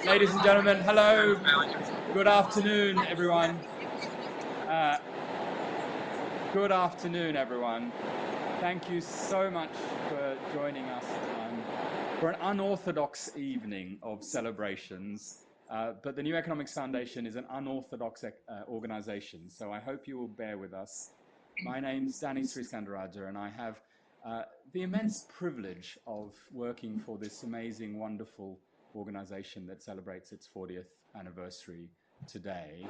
Ladies and gentlemen, hello. Good afternoon, everyone. Good afternoon, everyone. Thank you so much for joining us for an unorthodox evening of celebrations. But the New Economics Foundation is an unorthodox organization, so I hope you will bear with us. My name's Danny Sriskandarajah, and I have the immense privilege of working for this amazing, wonderful organization that celebrates its 40th anniversary today.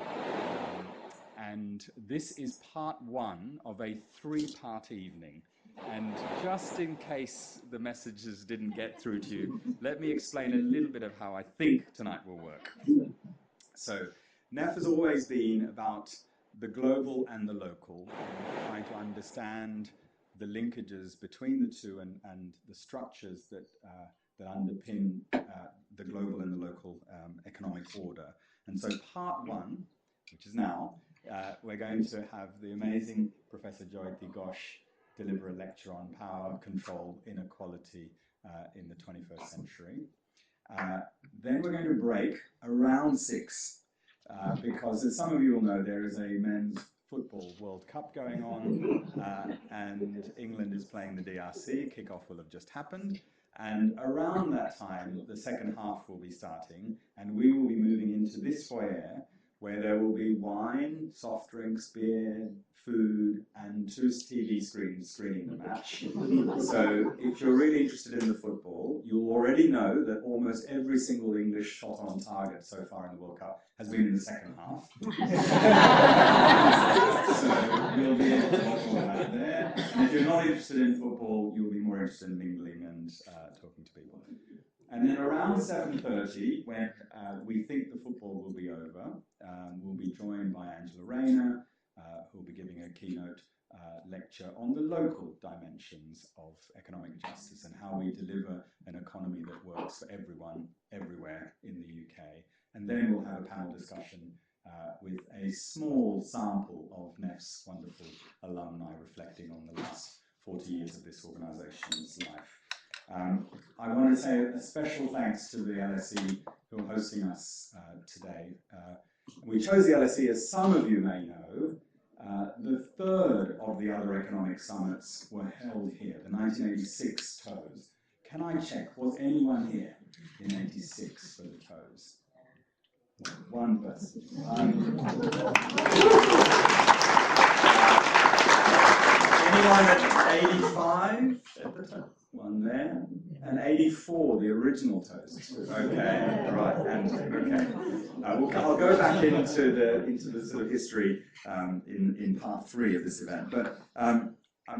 And this is part one of a three-part evening. And just in case the messages didn't get through to you, let me explain a little bit of how I think tonight will work. So, NEF has always been about the global and the local, and trying to understand the linkages between the two and the structures that underpin the global and the local economic order. And so part one, which is now, we're going to have the amazing Professor Jayati Ghosh deliver a lecture on power, control, inequality in the 21st century. Then we're going to break around 6, because as some of you will know, there is a men's football World Cup going on, and England is playing the DRC. Kickoff will have just happened. And around that time, the second half will be starting, and we will be moving into this foyer, where there will be wine, soft drinks, beer, food, and 2 TV screens screening the match. So if you're really interested in the football, you'll already know that almost every single English shot on target so far in the World Cup has been in the second half. So we'll be able to watch all of that there. And if you're not interested in football, you'll be more interested in mingling and talking to people. And then around 7:30, when we think the football will be over, we'll be joined by Angela Rayner, who will be giving a keynote lecture on the local dimensions of economic justice and how we deliver an economy that works for everyone, everywhere in the UK. And then we'll have a panel discussion with a small sample of NEF's wonderful alumni reflecting on the last 40 years of this organisation's life. I want to say a special thanks to the LSE who are hosting us today. We chose the LSE, as some of you may know. The third of the other economic summits were held here, the 1986 TOEs. Can I check, was anyone here in 86 for the TOEs? One person. Anyone at 85 at the time? One there. And 84, the original TOEs. Okay, right. And okay, I'll go back into the sort of history in part 3 of this event. But I'm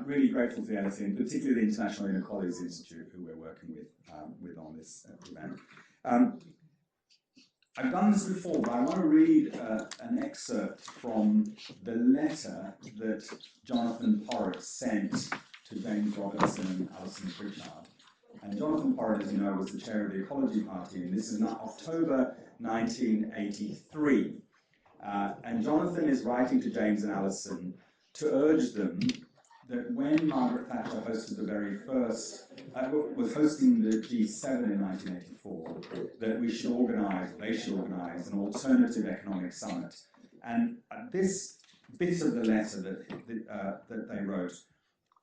really grateful to the LSE, and particularly the International Inequalities Institute, who we're working with on this event. I've done this before, but I want to read an excerpt from the letter that Jonathan Porritt sent to James Robertson and Alison Pritchard. And Jonathan Porritt, as you know, was the chair of the Ecology Party, and this is now October 1983. And Jonathan is writing to James and Alison to urge them that when Margaret Thatcher hosted the very first, was hosting the G7 in 1984, that they should organise an alternative economic summit. And this bit of the letter that they wrote,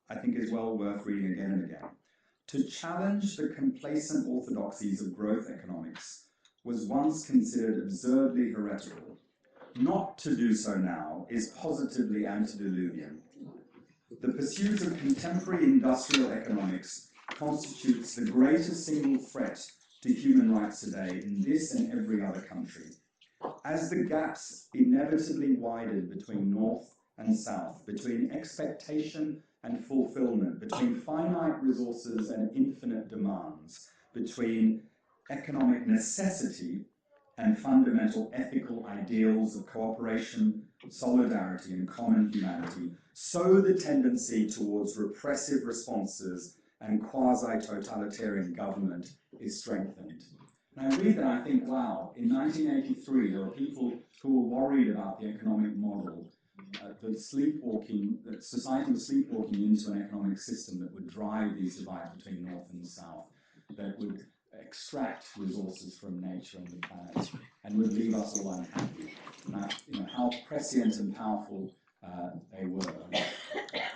I think is well worth reading again and again. To challenge the complacent orthodoxies of growth economics was once considered absurdly heretical. Not to do so now is positively antediluvian. The pursuit of contemporary industrial economics constitutes the greatest single threat to human rights today in this and every other country. As the gaps inevitably widen between North and South, between expectation and fulfillment, between finite resources and infinite demands, between economic necessity and fundamental ethical ideals of cooperation, solidarity, and common humanity, so the tendency towards repressive responses and quasi-totalitarian government is strengthened. And I read that and I think, wow, in 1983 there were people who were worried about the economic model, that society was sleepwalking into an economic system that would drive these divides between North and South, that would extract resources from nature and the planet and would leave us all unhappy. And how prescient and powerful they were.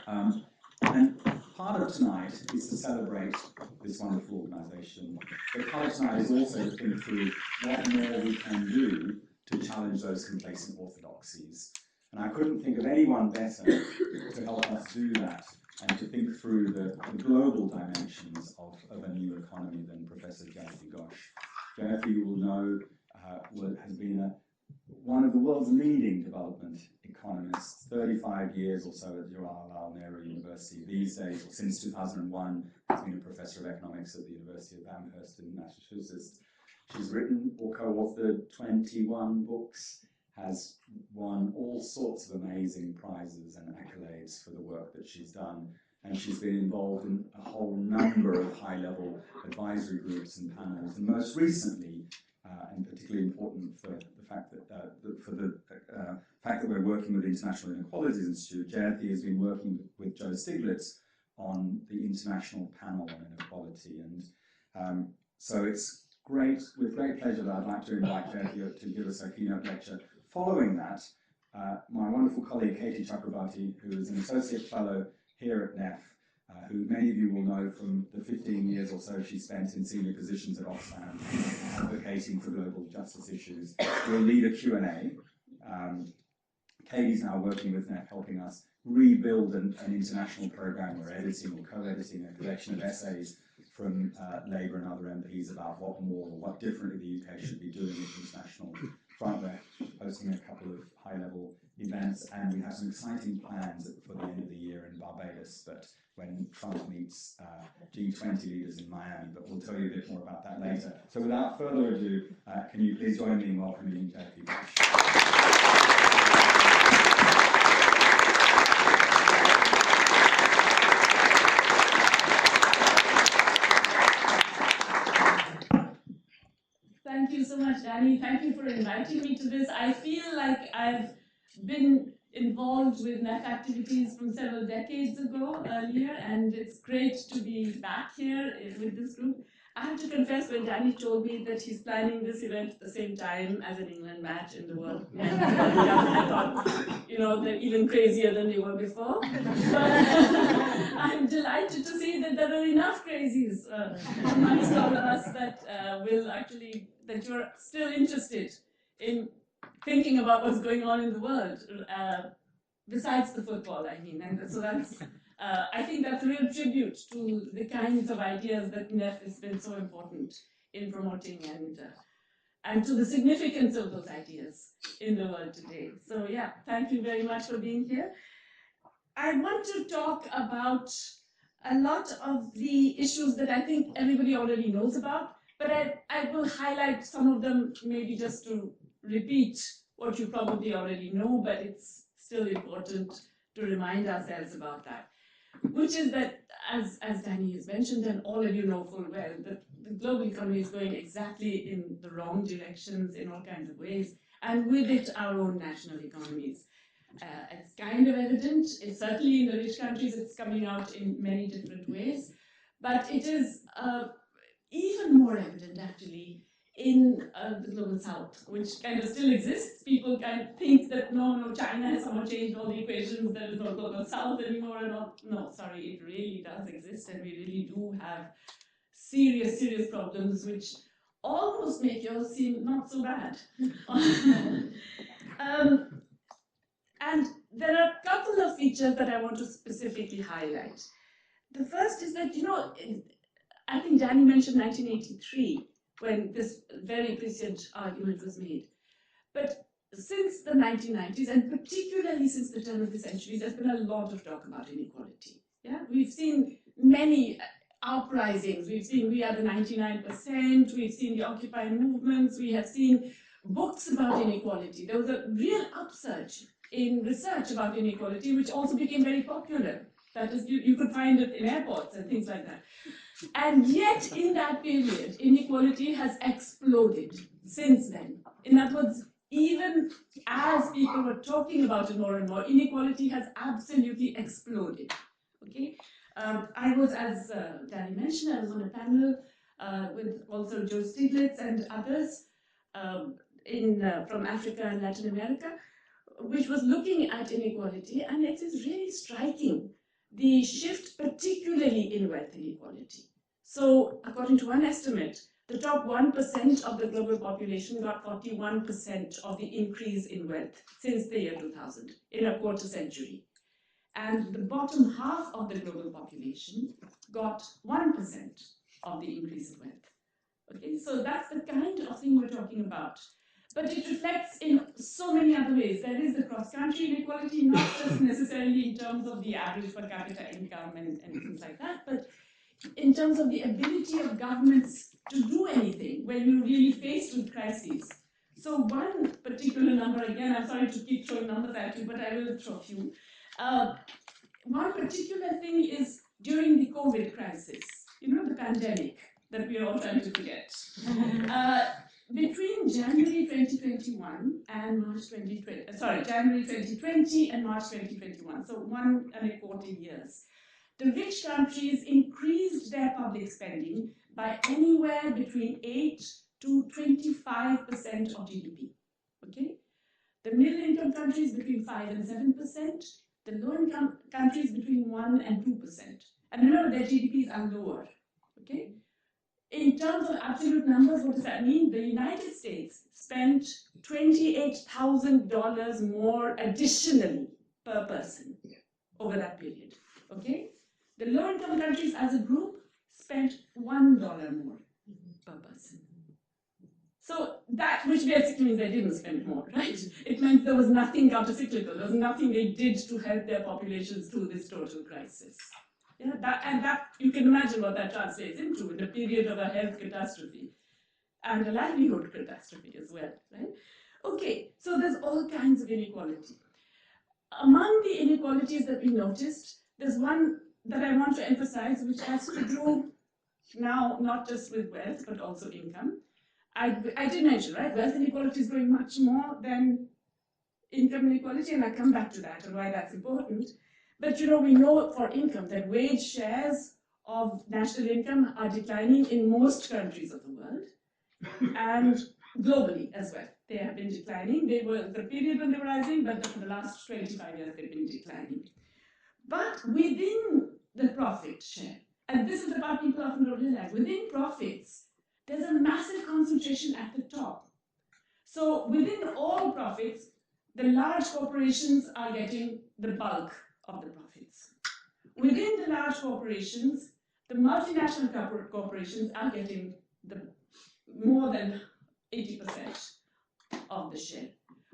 And part of tonight is to celebrate this wonderful organisation, but part of tonight is also to think through what more we can do to challenge those complacent orthodoxies. And I couldn't think of anyone better to help us do that and to think through the global dimensions of a new economy than Professor Jayati Ghosh. Jayati, you will know, has been one of the world's leading development economists, 35 years or so at Jawaharlal Nehru University. These days, or since 2001, has been a professor of economics at the University of Amherst in Massachusetts. She's written or co-authored 21 books, has won all sorts of amazing prizes and accolades for the work that she's done, and she's been involved in a whole number of high-level advisory groups and panels, and most recently, and particularly important for the fact that we're working with the International Inequalities Institute, Jayati has been working with Joe Stiglitz on the International Panel on Inequality, and so it's with great pleasure that I'd like to invite Jayati to give us a keynote lecture. Following that, my wonderful colleague Katy Chakrabortty, who is an associate fellow here at NEF, who many of you will know from the 15 years or so she spent in senior positions at Oxfam, advocating for global justice issues, will lead a Q&A. Katy's now working with NEF, helping us rebuild an international program. We're editing or co-editing a collection of essays from Labour and other MPs about what more or what differently the UK should be doing at the international front. We're hosting a couple of high-level events, and we have some exciting plans for the end of the year in Barbados, but when Trump meets G20 leaders in Miami, but we'll tell you a bit more about that later. So without further ado, can you please join me in welcoming Jayati Ghosh. Thank you so much, Danny. Thank you for inviting me to this. I feel like I've been involved with NEF activities from several decades ago earlier, and it's great to be back here with this group. I have to confess, when Danny told me that he's planning this event at the same time as an England match in the World Cup, I thought, they're even crazier than they were before. But I'm delighted to see that there are enough crazies amongst all of us that that you're still interested in thinking about what's going on in the world, besides the football, I mean. And so that's, I think that's a real tribute to the kinds of ideas that NEF has been so important in promoting, and to the significance of those ideas in the world today. So yeah, thank you very much for being here. I want to talk about a lot of the issues that I think everybody already knows about, but I will highlight some of them, maybe just to repeat what you probably already know, but it's still important to remind ourselves about that, which is that, as Danny has mentioned, and all of you know full well, that the global economy is going exactly in the wrong directions in all kinds of ways, and with it, our own national economies. It's kind of evident. It's certainly in the rich countries, it's coming out in many different ways, but it is even more evident, actually, in the global south, which kind of still exists. People kind of think that no, China has somehow changed all the equations, there is no global south anymore, and all. No, sorry, it really does exist, and we really do have serious problems which almost make yours seem not so bad. And there are a couple of features that I want to specifically highlight. The first is that, I think Danny mentioned 1983, when this very prescient argument was made. But since the 1990s, and particularly since the turn of the century, there's been a lot of talk about inequality. Yeah, we've seen many uprisings. We've seen We Are the 99%. We've seen the Occupy movements. We have seen books about inequality. There was a real upsurge in research about inequality, which also became very popular. That is, you could find it in airports and things like that. And yet, in that period, inequality has exploded since then. In other words, even as people were talking about it more and more, inequality has absolutely exploded. Okay, I was, as Danny mentioned, I was on a panel with also Joe Stiglitz and others from Africa and Latin America, which was looking at inequality, and it is really striking, the shift particularly in wealth inequality. So according to one estimate, the top 1% of the global population got 41% of the increase in wealth since the year 2000, in a quarter century. And the bottom half of the global population got 1% of the increase in wealth. Okay, so that's the kind of thing we're talking about. But it reflects in so many other ways. There is the cross-country inequality, not just necessarily in terms of the average per capita income and things like that, but in terms of the ability of governments to do anything when you're really faced with crises. So one particular number, again, I'm sorry to keep throwing numbers at you, but I will throw a few. One particular thing is during the COVID crisis, the pandemic that we are all trying to forget. Between January 2021 and March 2020, January 2020 and March 2021, so 1.25 years, the rich countries increased their public spending by anywhere between 8 to 25% of GDP. Okay? The middle-income countries between 5 and 7%, the low-income countries between 1 and 2%. And remember, their GDPs are lower. Okay? In terms of absolute numbers, what does that mean? The United States spent $28,000 more additionally per person over that period. Okay? The low-income countries as a group spent $1 more per person. So that, which basically means they didn't spend more, right? It meant there was nothing countercyclical. There was nothing they did to help their populations through this total crisis. Yeah, that you can imagine what that translates into in a period of a health catastrophe and a livelihood catastrophe as well, right? Okay, so there's all kinds of inequality. Among the inequalities that we noticed, there's one that I want to emphasize, which has to do now not just with wealth, but also income. I did mention, right, wealth inequality is growing much more than income inequality, and I'll come back to that and why that's important. But we know for income that wage shares of national income are declining in most countries of the world and globally as well. They have been declining. They were the period when they were rising, but for the last 25 years they've been declining. But within the profit share, and this is the part people often don't realize, within profits, there's a massive concentration at the top. So within all profits, the large corporations are getting the bulk of the profits. Within the large corporations, the multinational corporations are getting more than 80% of the share.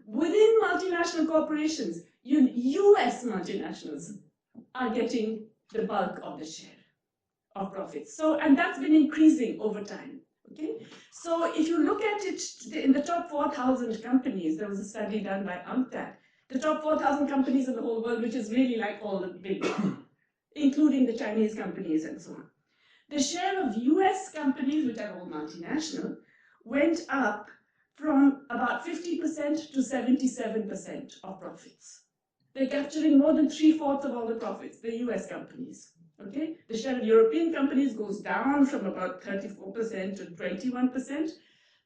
Within multinational corporations, US multinationals are getting the bulk of the share of profits. So, and that's been increasing over time. Okay? So if you look at it in the top 4,000 companies, there was a study done by UNCTAD, the top 4,000 companies in the whole world, which is really like all the big, including the Chinese companies and so on. The share of US companies, which are all multinational, went up from about 50% to 77% of profits. They're capturing more than 3/4 of all the profits, the US companies. Okay? The share of European companies goes down from about 34% to 21%.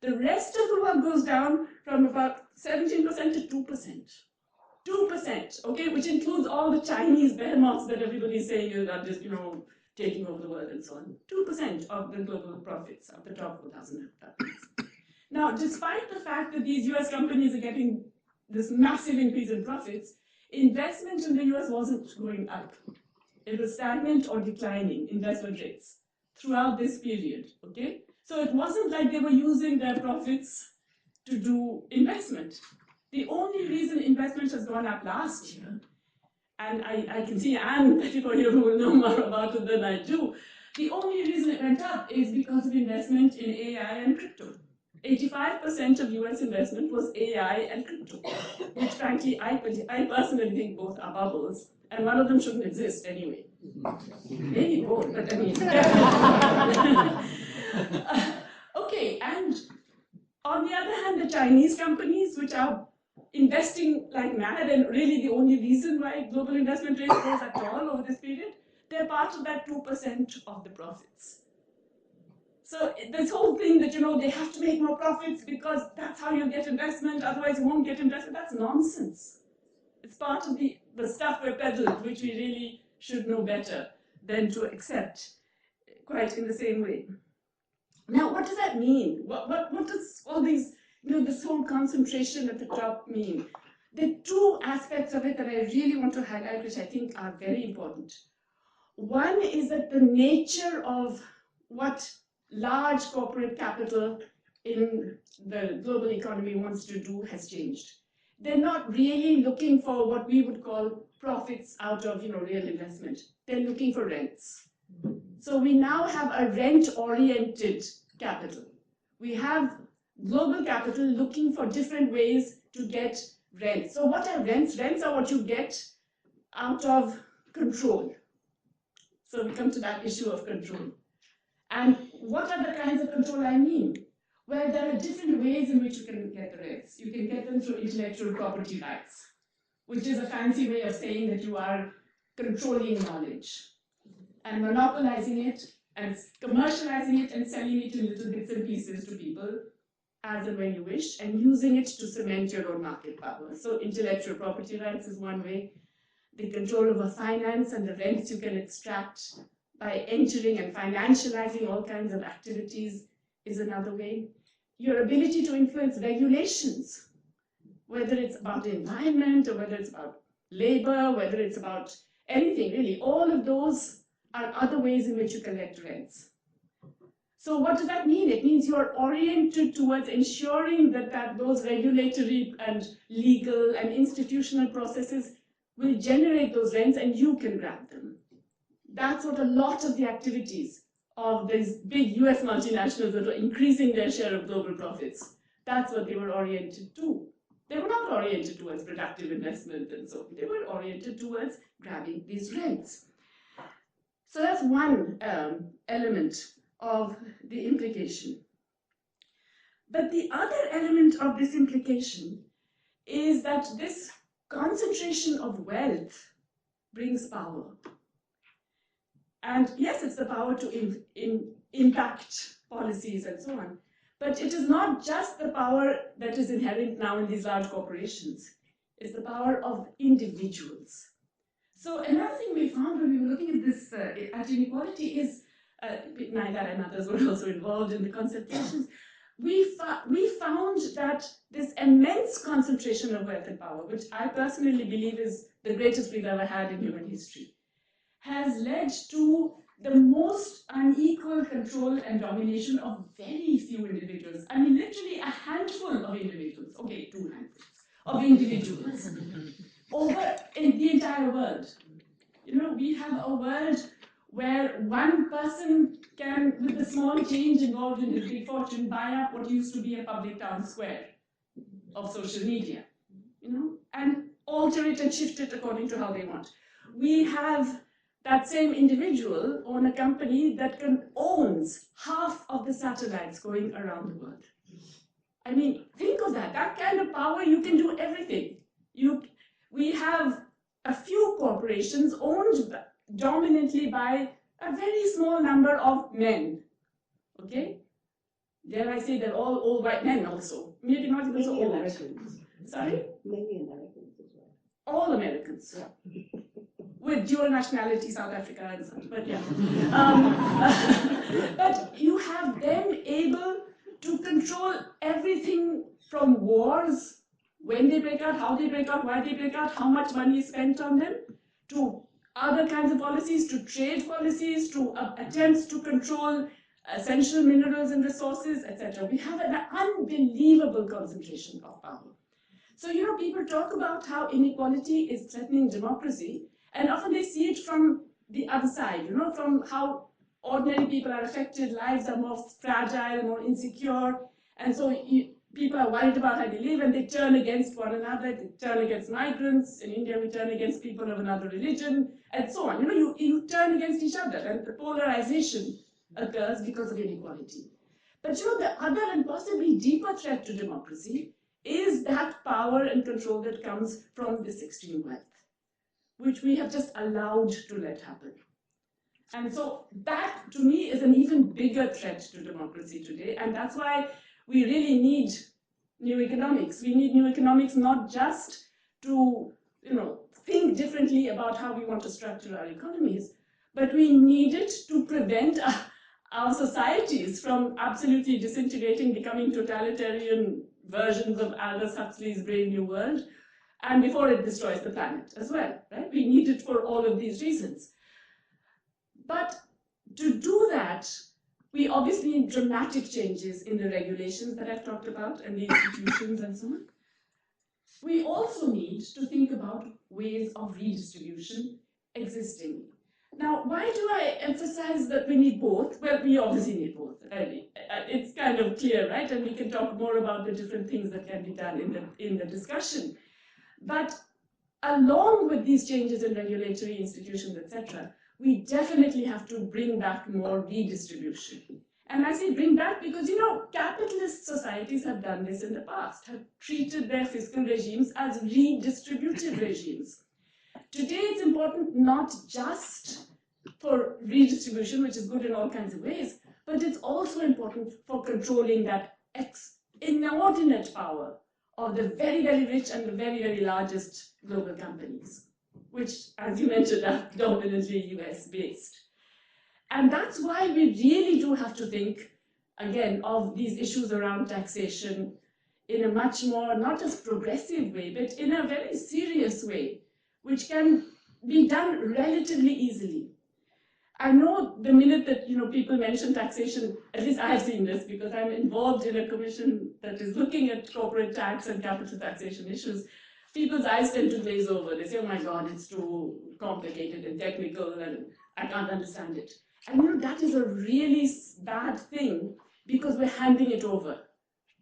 The rest of the world goes down from about 17% to 2%. 2%, okay, which includes all the Chinese behemoths that everybody's saying are just, taking over the world and so on. 2% of the global profits of the top 4,000 companies. Now, despite the fact that these US companies are getting this massive increase in profits, investment in the US wasn't going up. It was stagnant or declining investment rates throughout this period, okay? So it wasn't like they were using their profits to do investment. The only reason investment has gone up last year, and I can see Anne, people here who will know more about it than I do, the only reason it went up is because of investment in AI and crypto. 85% of US investment was AI and crypto, which frankly, I personally think both are bubbles, and one of them shouldn't exist anyway. Maybe both, but I mean. Okay, and on the other hand, the Chinese companies, which are investing like mad, and really the only reason why global investment rate goes at all over this period, they're part of that 2% of the profits. So this whole thing that, they have to make more profits because that's how you get investment, otherwise you won't get investment, that's nonsense. It's part of the stuff we're peddled, which we really should know better than to accept quite in the same way. Now, what does that mean? What does all these, this whole concentration at the top mean? There are two aspects of it that I really want to highlight, which I think are very important. One is that the nature of what large corporate capital in the global economy wants to do has changed. They're not really looking for what we would call profits out of real investment. They're looking for rents. So we now have a rent-oriented capital. We have global capital looking for different ways to get rent. So what are rents? Rents are what you get out of control. So we come to that issue of control. And what are the kinds of control I mean? Well, there are different ways in which you can get the rents. You can get them through intellectual property rights, which is a fancy way of saying that you are controlling knowledge and monopolizing it and commercializing it and selling it in little bits and pieces to people as and when you wish, and using it to cement your own market power. So intellectual property rights is one way. The control over finance and the rents you can extract by entering and financializing all kinds of activities is another way. Your ability to influence regulations, whether it's about the environment or whether it's about labor, whether it's about anything really, all of those are other ways in which you collect rents. So what does that mean? It means you're oriented towards ensuring that those regulatory and legal and institutional processes will generate those rents and you can grab them. That's what a lot of the activities of these big US multinationals that were increasing their share of global profits, that's what they were oriented to. They were not oriented towards productive investment and so on. They were oriented towards grabbing these rents. So that's one element of the implication. But the other element of this implication is that this concentration of wealth brings power. And yes, it's the power to impact policies and so on. But it is not just the power that is inherent now in these large corporations. It's the power of individuals. So another thing we found when we were looking at this at inequality is, Naida and others were also involved in the consultations, we found that this immense concentration of wealth and power, which I personally believe is the greatest we've ever had in human history, has led to the most unequal control and domination of very few individuals. I mean, literally a handful of individuals, okay, 2 handfuls of individuals over in the entire world. We have a world where one person can, with the small change involved in his big fortune, buy up what used to be a public town square of social media, and alter it and shift it according to how they want. We have that same individual own a company that owns half of the satellites going around the world. I mean, think of that. That kind of power, you can do everything. We have a few corporations owned dominantly by a very small number of men. Okay? Dare I say they're all white men also. Maybe not even so old. Americans. Sorry? Many Americans as well. All Americans. Yeah. With dual nationality, South Africa and such, but yeah. But you have them able to control everything from wars, when they break out, how they break out, why they break out, how much money is spent on them, to other kinds of policies, to trade policies, to attempts to control essential minerals and resources, etc. We have an unbelievable concentration of power. So, people talk about how inequality is threatening democracy, and often they see it from the other side, from how ordinary people are affected, lives are more fragile, more insecure, and so people are worried about how they live, and they turn against one another, they turn against migrants. In India, we turn against people of another religion, and so on. You turn against each other, and the polarization occurs because of inequality. But the other and possibly deeper threat to democracy is that power and control that comes from this extreme wealth, which we have just allowed to let happen. And so that, to me, is an even bigger threat to democracy today. And that's why we really need new economics. We need new economics not just to, think differently about how we want to structure our economies, but we need it to prevent our societies from absolutely disintegrating, becoming totalitarian versions of Aldous Huxley's Brave New World, and before it destroys the planet as well, right? We need it for all of these reasons. But to do that, we obviously need dramatic changes in the regulations that I've talked about and the institutions and so on. We also need to think about ways of redistribution existing. Now, why do I emphasize that we need both? Well, we obviously need both. It's kind of clear, right? And we can talk more about the different things that can be done in the discussion. But along with these changes in regulatory institutions, etc., we definitely have to bring back more redistribution. And I say bring back because, capitalist societies have done this in the past, have treated their fiscal regimes as redistributive regimes. Today, it's important not just for redistribution, which is good in all kinds of ways, but it's also important for controlling that inordinate power of the very, very rich and the very, very largest global companies, which, as you mentioned, are dominantly US-based. And that's why we really do have to think, again, of these issues around taxation in a much more, not just progressive way, but in a very serious way, which can be done relatively easily. I know the minute that people mention taxation, at least I've seen this because I'm involved in a commission that is looking at corporate tax and capital taxation issues, people's eyes tend to glaze over. They say, oh my God, it's too complicated and technical and I can't understand it. And that is a really bad thing because we're handing it over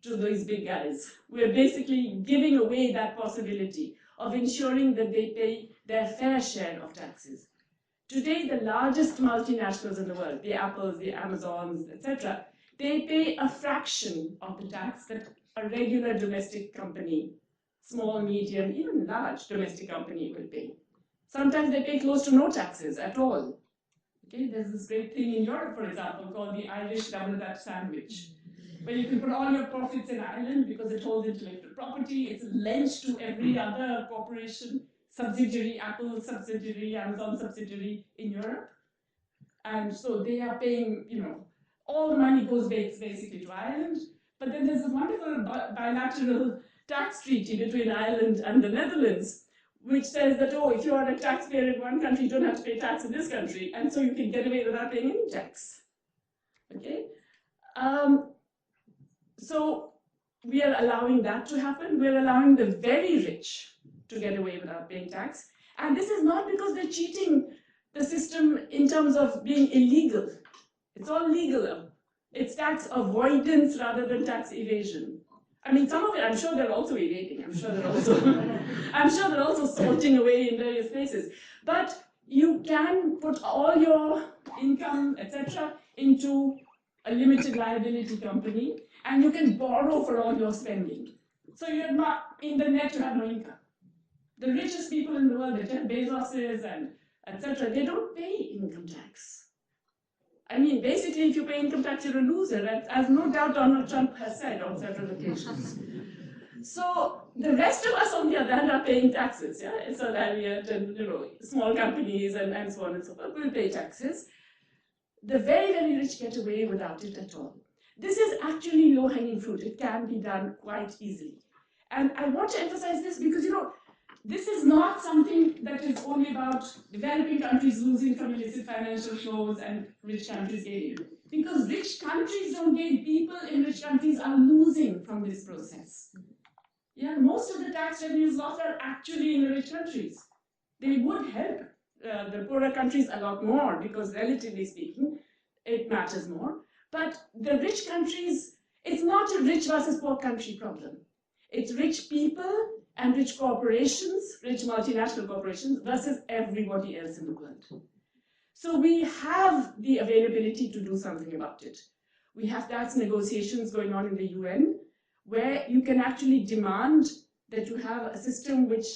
to these big guys. We're basically giving away that possibility of ensuring that they pay their fair share of taxes. Today, the largest multinationals in the world, the Apples, the Amazons, etc., they pay a fraction of the tax that a regular domestic company, small, medium, even large domestic company will pay. Sometimes they pay close to no taxes at all. Okay, there's this great thing in Europe, for example, called the Irish double Dutch sandwich, where you can put all your profits in Ireland because it holds intellectual property. It's lent to every other corporation, subsidiary, Apple subsidiary, Amazon subsidiary in Europe. And so they are paying, all the money goes basically to Ireland. But then there's a wonderful bilateral tax treaty between Ireland and the Netherlands, which says that, if you are a taxpayer in one country, you don't have to pay tax in this country, and so you can get away without paying any tax. Okay? So we are allowing that to happen. We're allowing the very rich to get away without paying tax. And this is not because they're cheating the system in terms of being illegal. It's all legal. It's tax avoidance rather than tax evasion. I mean, some of it, I'm sure they're also evading. I'm sure they're also salting away in various places. But you can put all your income, etc., into a limited liability company, and you can borrow for all your spending. So you're not in the net, you have no income. The richest people in the world, the Jeff Bezoses and etc., they don't pay income tax. I mean, basically, if you pay income tax, you're a loser, as no doubt Donald Trump has said on several occasions. So the rest of us, on the other hand, are paying taxes. Yeah, it's a Elliott and small companies and so on and so forth will pay taxes. The very, very rich get away without it at all. This is actually low-hanging fruit. It can be done quite easily. And I want to emphasize this because, this is not something that is only about developing countries losing from illicit financial flows and rich countries gaining. Because rich countries don't gain, people in rich countries are losing from this process. Yeah, most of the tax revenues lost are actually in the rich countries. They would help the poorer countries a lot more because, relatively speaking, it matters more. But the rich countries, it's not a rich versus poor country problem. It's rich people and rich corporations, rich multinational corporations, versus everybody else in the world. So we have the availability to do something about it. We have tax negotiations going on in the UN, where you can actually demand that you have a system which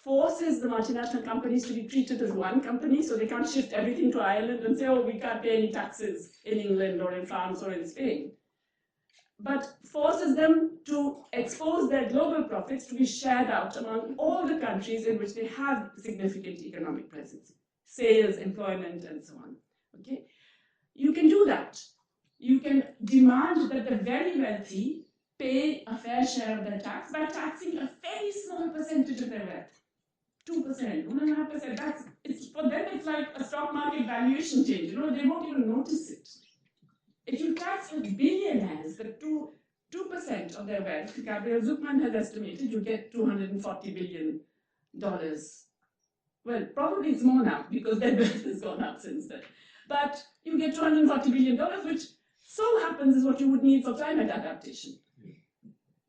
forces the multinational companies to be treated as one company, so they can't shift everything to Ireland and say, oh, we can't pay any taxes in England or in France or in Spain, but forces them to expose their global profits to be shared out among all the countries in which they have significant economic presence, sales, employment, and so on. Okay? You can do that. You can demand that the very wealthy pay a fair share of their tax by taxing a very small percentage of their wealth. 2%, 1.5%. For them, it's like a stock market valuation change. You know, they won't even notice it. If you tax the billionaires, the 2% of their wealth, Gabriel Zucman has estimated you get $240 billion. Well, probably it's more now because their wealth has gone up since then. But you get $240 billion, which so happens is what you would need for climate adaptation.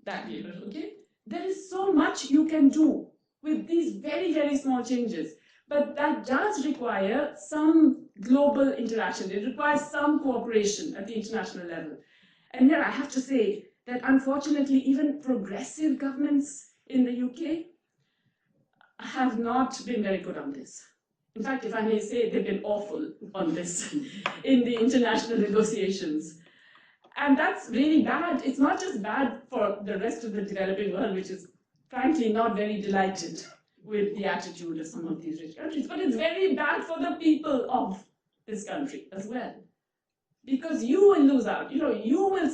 That year, okay? There is so much you can do with these very, very small changes. But that does require some global interaction. It requires some cooperation at the international level. And here I have to say that unfortunately, even progressive governments in the UK have not been very good on this. In fact, if I may say, they've been awful on this in the international negotiations. And that's really bad. It's not just bad for the rest of the developing world, which is frankly not very delighted with the attitude of some of these rich countries, but it's very bad for the people of this country as well. Because you will lose out. You know, you will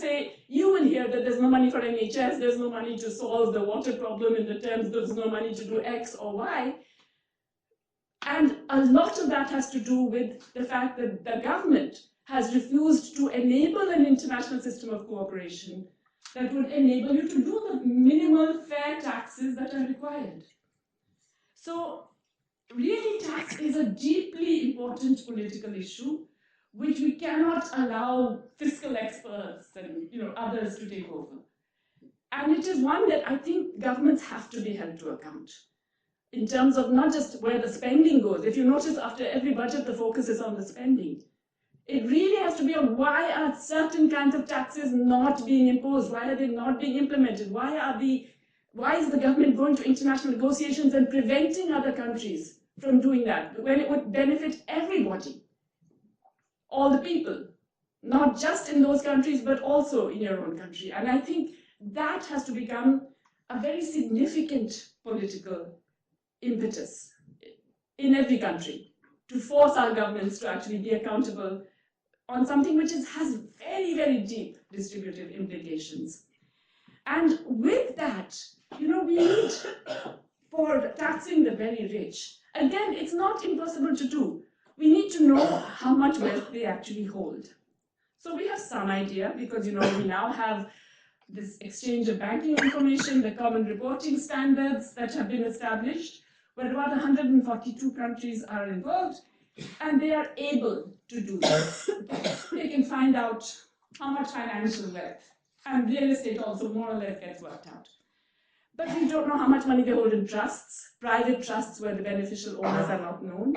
hear that there's no money for NHS, there's no money to solve the water problem in the Thames, there's no money to do X or Y. And a lot of that has to do with the fact that the government has refused to enable an international system of cooperation that would enable you to do the minimal fair taxes that are required. So really, tax is a deeply important political issue which we cannot allow fiscal experts and others to take over. And it is one that I think governments have to be held to account in terms of not just where the spending goes. If you notice, after every budget, the focus is on the spending. It really has to be on why are certain kinds of taxes not being imposed? Why are they not being implemented? Why is the government going to international negotiations and preventing other countries from doing that when it would benefit everybody, all the people, not just in those countries, but also in your own country? And I think that has to become a very significant political impetus in every country to force our governments to actually be accountable on something which has very, very deep distributive implications. And with that, we need, for taxing the very rich, again, it's not impossible to do. We need to know how much wealth they actually hold. So we have some idea because, we now have this exchange of banking information, the common reporting standards that have been established, where about 142 countries are involved, and they are able to do this. They can find out how much financial wealth, and real estate also more or less gets worked out. But we don't know how much money they hold in trusts, private trusts where the beneficial owners are not known,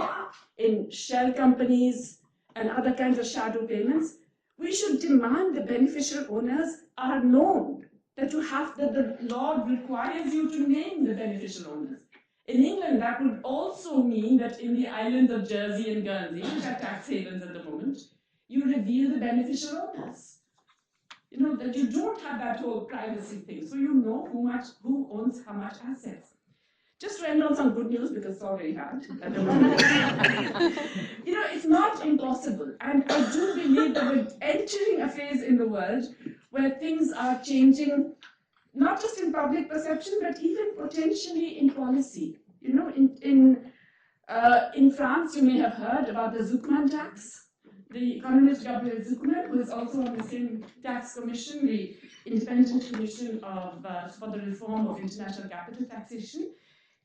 in shell companies and other kinds of shadow payments. We should demand the beneficial owners are known, that the law requires you to name the beneficial owners. In England, that would also mean that in the islands of Jersey and Guernsey, which are tax havens at the moment, you reveal the beneficial owners. That you don't have that whole privacy thing, so you know who owns how much assets. Just to end on some good news, because it's already hard at the moment. It's not impossible. And I do believe that we're entering a phase in the world where things are changing, not just in public perception, but even potentially in policy. In France, you may have heard about the Zucman tax. The economist Gabriel Zucman, who is also on the same tax commission, the Independent Commission for the Reform of International Capital Taxation,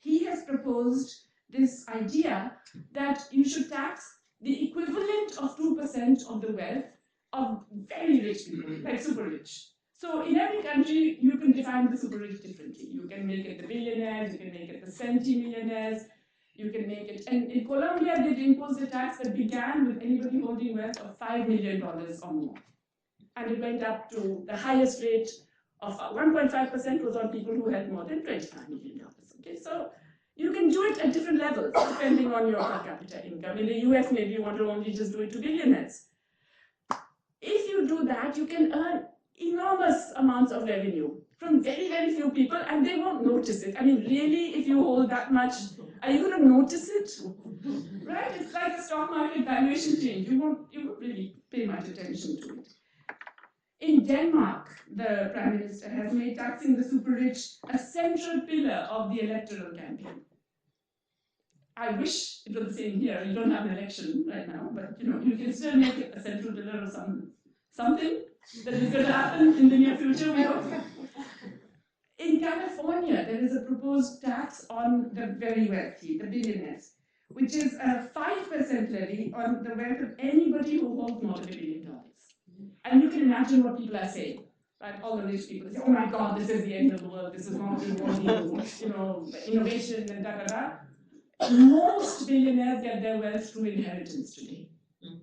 he has proposed this idea that you should tax the equivalent of 2% of the wealth of very rich people, like super rich. So in every country, you can define the super rich differently. You can make it the billionaires, you can make it the centimillionaires, you can make it. And in Colombia, they imposed a tax that began with anybody holding wealth of $5 million or more. And it went up to the highest rate of 1.5% was on people who had more than $25 million. Okay, so You can do it at different levels, depending on your per capita income. In the US, maybe you want to only just do it to billionaires. If you do that, you can earn enormous amounts of revenue from very, very few people, and they won't notice it. I mean, really, if you hold that much, are you going to notice it? Right? It's like a stock market valuation change. You won't really pay much attention to it. In Denmark, the Prime Minister has made taxing the super rich a central pillar of the electoral campaign. I wish it was the same here. You don't have an election right now, but you can still make it a central pillar or something that is going to happen in the near future. We hope. In California, there is a proposed tax on the very wealthy, the billionaires, which is a 5% levy on the wealth of anybody who holds more than $1 billion. And you can imagine what people are saying. Right? All the rich people say, "Oh my God, this is the end of the world. This is not rewarding, innovation and da da da." Most billionaires get their wealth through inheritance today,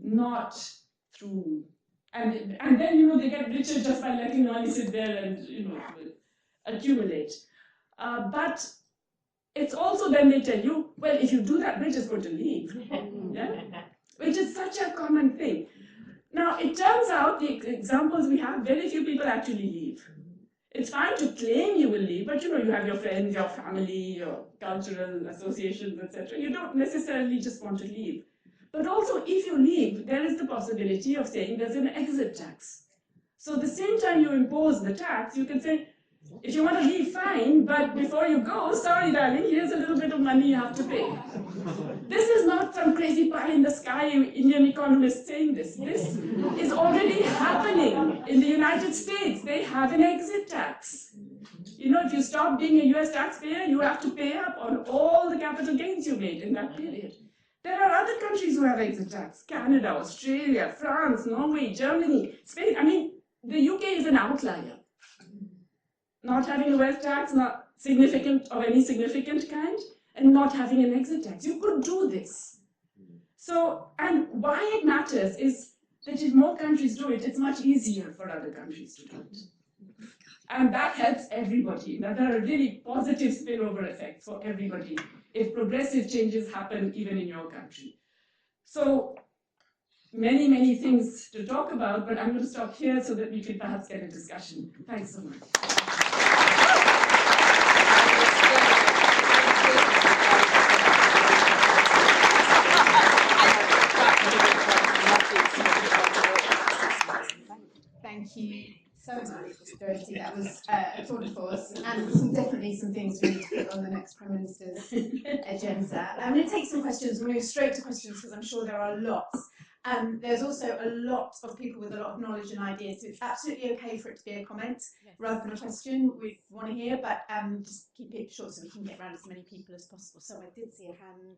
not through, and then they get richer just by letting money sit there and accumulate. But it's also then they tell you, well, if you do that, rich is going to leave, yeah? Which is such a common thing. Now it turns out the examples we have, very few people actually leave. It's fine to claim you will leave, but you have your friends, your family, your cultural associations, etc. You don't necessarily just want to leave. But also, if you leave, there is the possibility of saying there's an exit tax. So the same time you impose the tax, you can say, if you want to leave, fine, but before you go, sorry darling, here's a little bit of money you have to pay. This is not some crazy pie in the sky Indian economist saying this. This is already happening in the United States. They have an exit tax. If you stop being a US taxpayer, you have to pay up on all the capital gains you made in that period. There are other countries who have exit tax. Canada, Australia, France, Norway, Germany, Spain. I mean, the UK is an outlier. Not having a wealth tax, not significant of any significant kind, and not having an exit tax. You could do this. So, and why it matters is that if more countries do it, it's much easier for other countries to do it. And that helps everybody. Now, there are really positive spillover effects for everybody if progressive changes happen even in your country. So, many, many things to talk about, but I'm going to stop here so that we can perhaps get a discussion. Thanks so much. Thank you so much, Jayati. That was a tour de force, and definitely some things we need to put on the next Prime Minister's agenda. I'm going to take some questions. We'll move straight to questions because I'm sure there are lots. There's also a lot of people with a lot of knowledge and ideas, so it's absolutely okay for it to be a comment rather than a question we want to hear, but just keep it short so we can get around as many people as possible. So I did see a hand.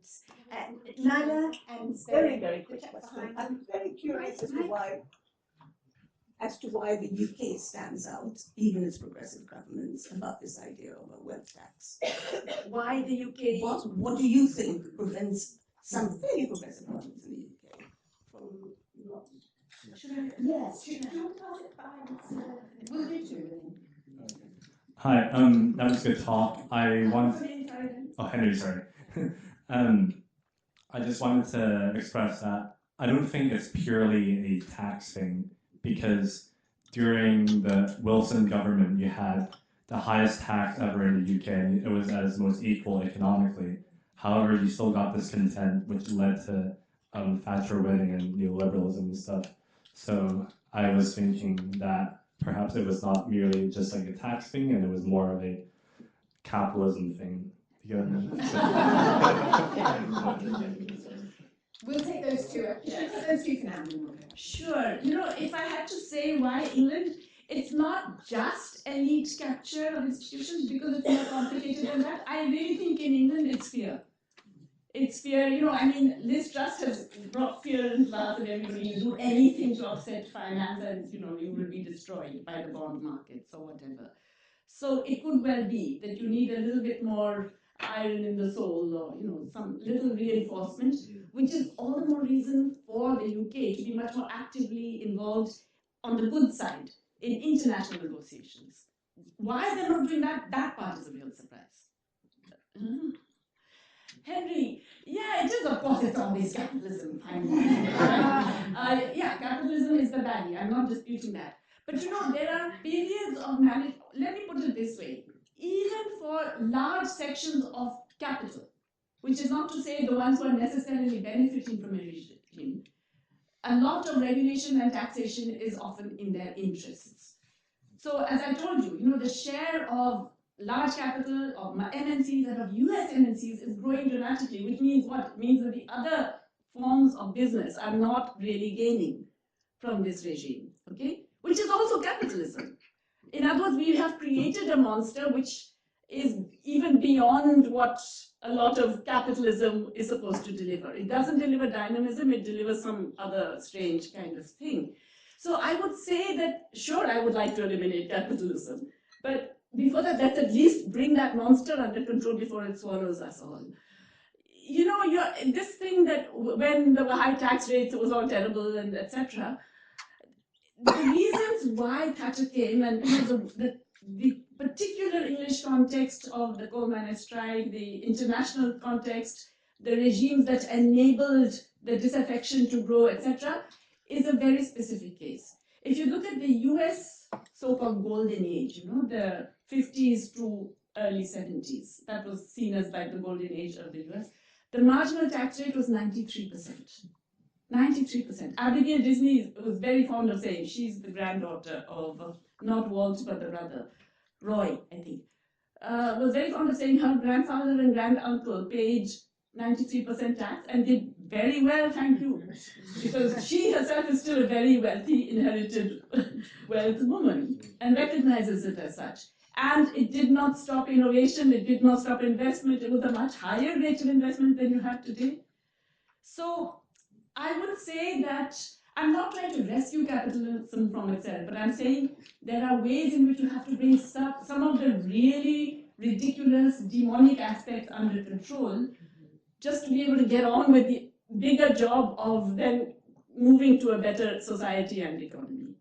Naila and very, very quick question. I'm very curious as to why the UK stands out, even its progressive governments, about this idea of a wealth tax. Why the UK? What do you think prevents some very progressive governments in the UK from not? Yes. Should I pass it by? We'll do two. Hi, that was a good talk. Henry, sorry. I just wanted to express that I don't think it's purely a tax thing, because during the Wilson government, you had the highest tax ever in the UK. It was as most equal economically. However, you still got discontent, which led to Thatcher winning and neoliberalism and stuff. So I was thinking that perhaps it was not merely just like a tax thing, and it was more of a capitalism thing. We'll take those two. Those two for now. Sure. If I had to say why England, it's not just elite capture of institutions, because it's more complicated than that. I really think in England it's fear. It's fear, Liz Truss has brought fear into the hearts of everybody. You do anything to offset finance and, you will be destroyed by the bond markets or whatever. So it could well be that you need a little bit more iron in the soul, or, some little reinforcement, which is all the more reason for the UK to be much more actively involved on the good side in international negotiations. Why they're not doing that, that part is a real surprise. it is, of course, it's always capitalism, finally. Yeah, capitalism is the baddie. I'm not disputing that. But there are periods of management. Let me put it this way. Even for large sections of capital, which is not to say the ones who are necessarily benefiting from a regime, a lot of regulation and taxation is often in their interests. So as I told you, the share of large capital, of MNCs and of US MNCs is growing dramatically, which means what? It means that the other forms of business are not really gaining from this regime, okay? Which is also capitalism. In other words, we have created a monster which is even beyond what a lot of capitalism is supposed to deliver. It doesn't deliver dynamism, it delivers some other strange kind of thing. So I would say that, sure, I would like to eliminate capitalism, but before that, let's at least bring that monster under control before it swallows us all. This thing that when there were high tax rates, it was all terrible and etc. The reasons why Thatcher came and the particular English context of the coal miners' strike, the international context, the regimes that enabled the disaffection to grow, etc., is a very specific case. If you look at the US so-called golden age, the 50s to early 70s, that was seen as like the golden age of the US, the marginal tax rate was 93%. 93%. Abigail Disney was very fond of saying, she's the granddaughter of not Walt, but the brother, Roy, I think, was very fond of saying her grandfather and granduncle paid 93% tax and did very well, thank you. Because she herself is still a very wealthy, inherited wealth woman and recognizes it as such. And it did not stop innovation, it did not stop investment, it was a much higher rate of investment than you have today. So I would say that I'm not trying to rescue capitalism from itself, but I'm saying there are ways in which you have to bring some of the really ridiculous, demonic aspects under control just to be able to get on with the bigger job of then moving to a better society and economy.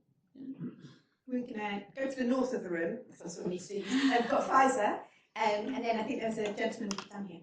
We're going to go to the north of the room, that's what we see. I've got Pfizer, and then I think there's a gentleman down here.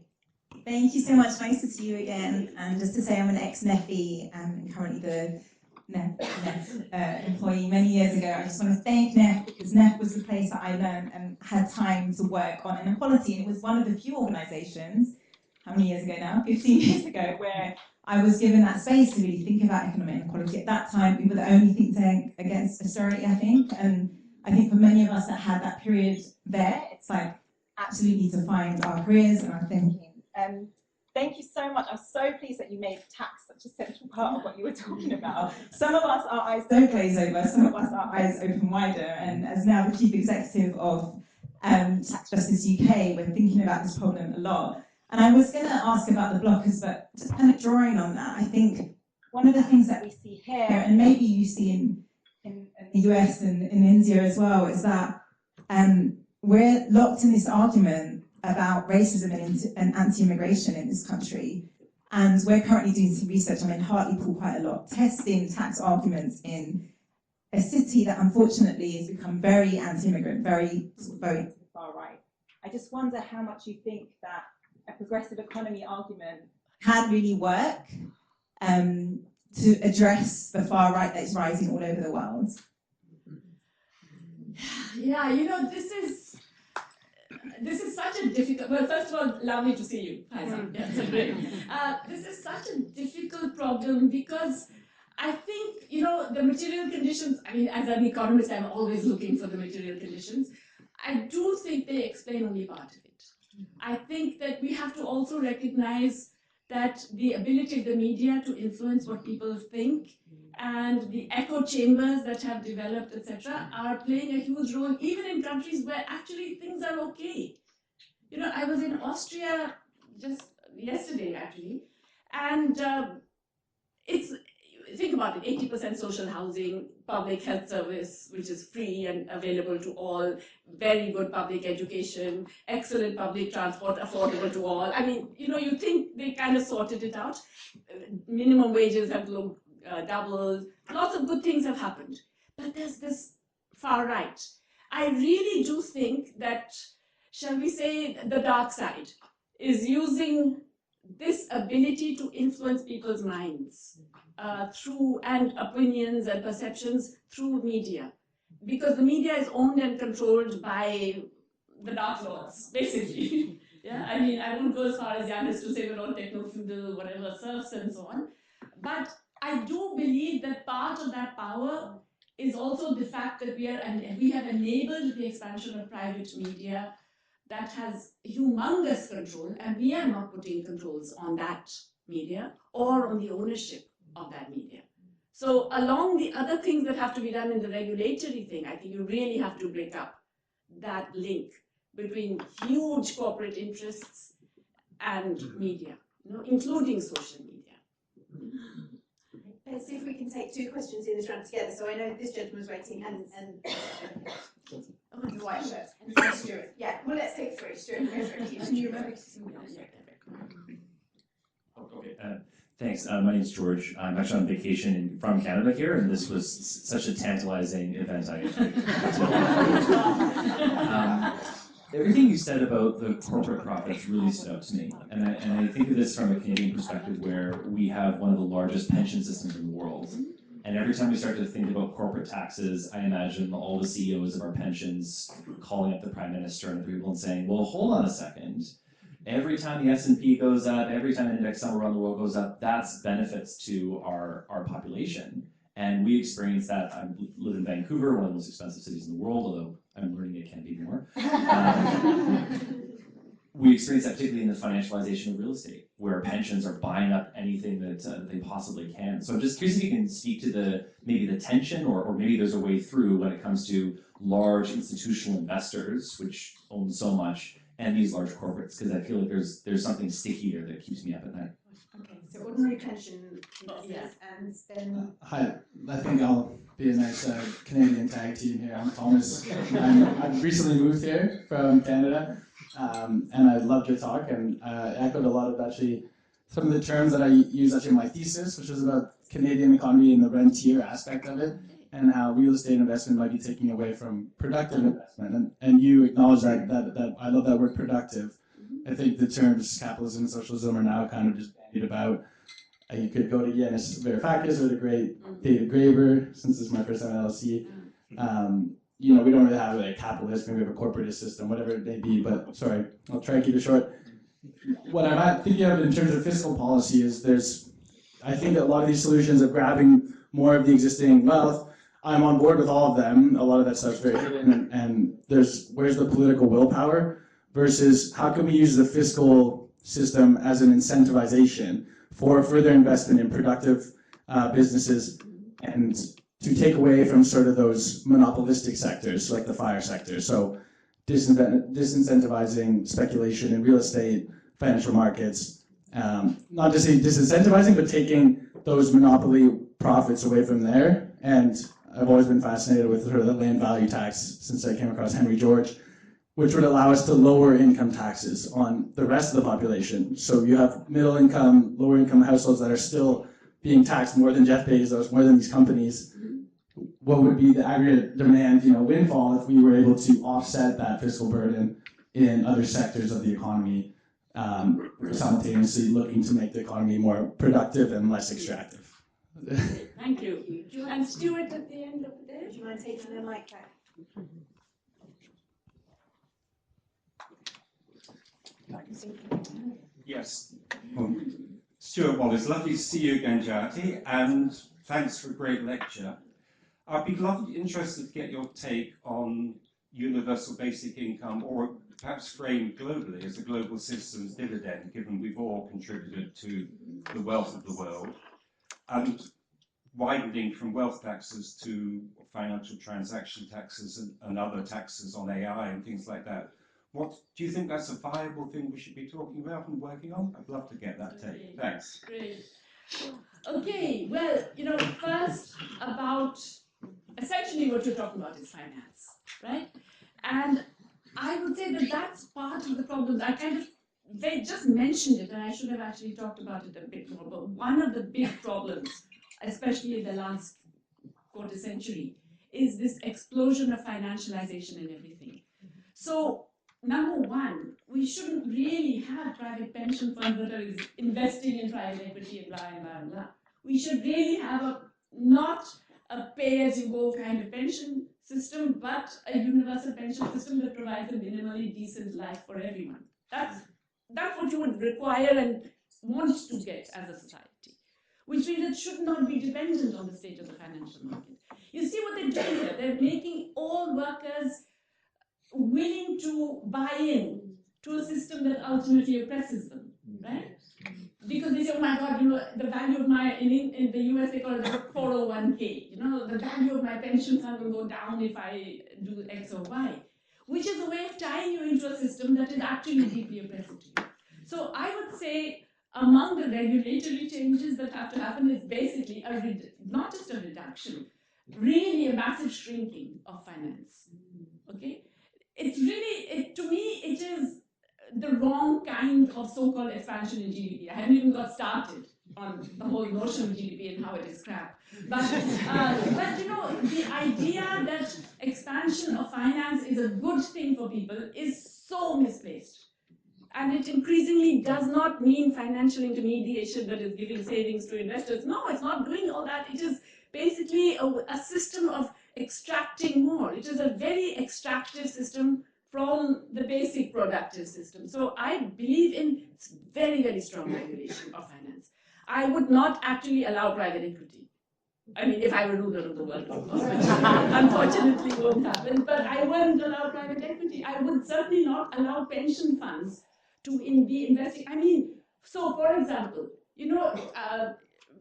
Thank you so much. Nice to see you again. And just to say, I'm an ex-NEFI and currently the NEF employee many years ago. I just want to thank NEF because NEF was the place that I learned and had time to work on inequality. And it was one of the few organisations, how many years ago now? 15 years ago, where I was given that space to really think about economic inequality. At that time, we were the only think tank against austerity, I think. And I think for many of us that had that period there, it's like absolutely to find our careers and our thinking. Thank you so much. I'm so pleased that you made tax such a central part of what you were talking about. Some of us, our eyes don't glaze over, some of us, our eyes open wider. And as now the Chief Executive of Tax Justice UK, we're thinking about this problem a lot. And I was going to ask about the blockers, but just kind of drawing on that, I think one of the things that we see here, and maybe you see in the US and in India as well, is that we're locked in this argument about racism and anti-immigration in this country. And we're currently doing some research, I'm in Hartlepool quite a lot, testing tax arguments in a city that unfortunately has become very anti-immigrant, very far right. I just wonder how much you think that a progressive economy argument can really work to address the far right that is rising all over the world. Yeah, this is such a difficult, well, first of all, lovely to see you. Hi, yeah, so great. This is such a difficult problem because I think, the material conditions, I mean, as an economist, I'm always looking for the material conditions. I do think they explain only part of it. I think that we have to also recognize that the ability of the media to influence what people think and the echo chambers that have developed, etc., are playing a huge role, even in countries where actually things are okay. I was in Austria just yesterday, actually, and think about it, 80% social housing, public health service, which is free and available to all, very good public education, excellent public transport, affordable to all. I mean, you think they kind of sorted it out. Minimum wages have doubled, lots of good things have happened. But there's this far right. I really do think that, shall we say, the dark side is using this ability to influence people's minds through and opinions and perceptions through media, because the media is owned and controlled by the dark lords, basically. Yeah, I mean, I won't go as far as Yanis to say we're all techno-feudal, whatever, serfs and so on. But I do believe that part of that power is also the fact that we have enabled the expansion of private media that has humongous control, and we are not putting controls on that media or on the ownership of that media. So along the other things that have to be done in the regulatory thing, I think you really have to break up that link between huge corporate interests and media, including social media. Let's see if we can take 2 questions in this round together. So I know this gentleman's waiting and the white shirt and Stuart. Yeah, well, let's take 3. Stuart, go for it. Okay, thanks. My name's George. I'm actually on vacation from Canada here, and this was such a tantalizing event. Everything you said about the corporate profits really stood out to me, and I think of this from a Canadian perspective, where we have one of the largest pension systems in the world. And every time we start to think about corporate taxes, I imagine all the CEOs of our pensions calling up the Prime Minister and the people and saying, well, hold on a second. Every time the S&P goes up, every time the index somewhere around the world goes up, that's benefits to our population. And we experience that. I live in Vancouver, one of the most expensive cities in the world, although I'm learning it can be more. We experience that particularly in the financialization of real estate, where pensions are buying up anything that they possibly can. So I'm just curious if you can speak to maybe the tension, or maybe there's a way through when it comes to large institutional investors, which own so much, and these large corporates, because I feel like there's something sticky there that keeps me up at night. Okay, so ordinary pension investors, and then... Hi, I think I'll be a nice Canadian tag team here. I'm Thomas. I've recently moved here from Canada, and I loved your talk, and echoed a lot of actually some of the terms that I used actually in my thesis, which was about Canadian economy and the rentier aspect of it, and how real estate investment might be taking away from productive investment. And you acknowledge that I love that word productive. I think the terms capitalism and socialism are now kind of just bandied about. You could go to Yanis Varoufakis or the great David Graeber, since this is my first time at LSE. We don't really have a capitalist, maybe we have a corporatist system, whatever it may be, but sorry, I'll try and keep it short. What I'm thinking of in terms of fiscal policy is I think that a lot of these solutions of grabbing more of the existing wealth, I'm on board with all of them. A lot of that stuff's very hidden, and where's the political willpower versus how can we use the fiscal system as an incentivization for further investment in productive businesses and to take away from sort of those monopolistic sectors like the FIRE sector. So disincentivizing speculation in real estate, financial markets, not to say disincentivizing, but taking those monopoly profits away from there. And I've always been fascinated with sort of the land value tax since I came across Henry George, which would allow us to lower income taxes on the rest of the population. So you have middle income, lower income households that are still being taxed more than Jeff Bezos, more than these companies. What would be the aggregate demand, windfall if we were able to offset that fiscal burden in other sectors of the economy, simultaneously looking to make the economy more productive and less extractive? Thank you. And Stuart at the end of the day. Do you mind taking the mic back? Yes. Stuart Wallace, lovely to see you again, Jayati, and thanks for a great lecture. I'd be interested to get your take on universal basic income, or perhaps framed globally as a global citizen's dividend, given we've all contributed to the wealth of the world, and widening from wealth taxes to financial transaction taxes and other taxes on AI and things like that. Do you think that's a viable thing we should be talking about and working on? I'd love to get that take. Thanks. Great. Okay, well, first about, essentially what you're talking about is finance, right? And I would say that that's part of the problem. They just mentioned it, and I should have actually talked about it a bit more, but one of the big problems, especially in the last quarter century, is this explosion of financialization in everything. So number one, we shouldn't really have private pension funds that are investing in private equity and blah, and blah, and blah. We should really have not a pay-as-you-go kind of pension system, but a universal pension system that provides a minimally decent life for everyone. That's what you would require and want to get as a society, which means it should not be dependent on the state of the financial market. You see what they're doing here? They're making all workers willing to buy in to a system that ultimately oppresses them, right? Because they say, oh my God, the value of my, in the US they call it the 401k, the value of my pension fund will go down if I do X or Y, which is a way of tying you into a system that is actually deeply oppressive to you. So I would say among the regulatory changes that have to happen is basically not just a reduction, really a massive shrinking of finance, okay? It's really, to me, it is the wrong kind of so-called expansion in GDP. I haven't even got started on the whole notion of GDP and how it is crap. But the idea that expansion of finance is a good thing for people is so misplaced. And it increasingly does not mean financial intermediation that is giving savings to investors. No, it's not doing all that. It is basically a system of extracting more. It is a very extractive system from the basic productive system. So I believe in very, very strong regulation of finance. I would not actually allow private equity. I mean, if I were ruler of the world, of course, which unfortunately won't happen, but I wouldn't allow private equity. I would certainly not allow pension funds to be investing. I mean, so for example,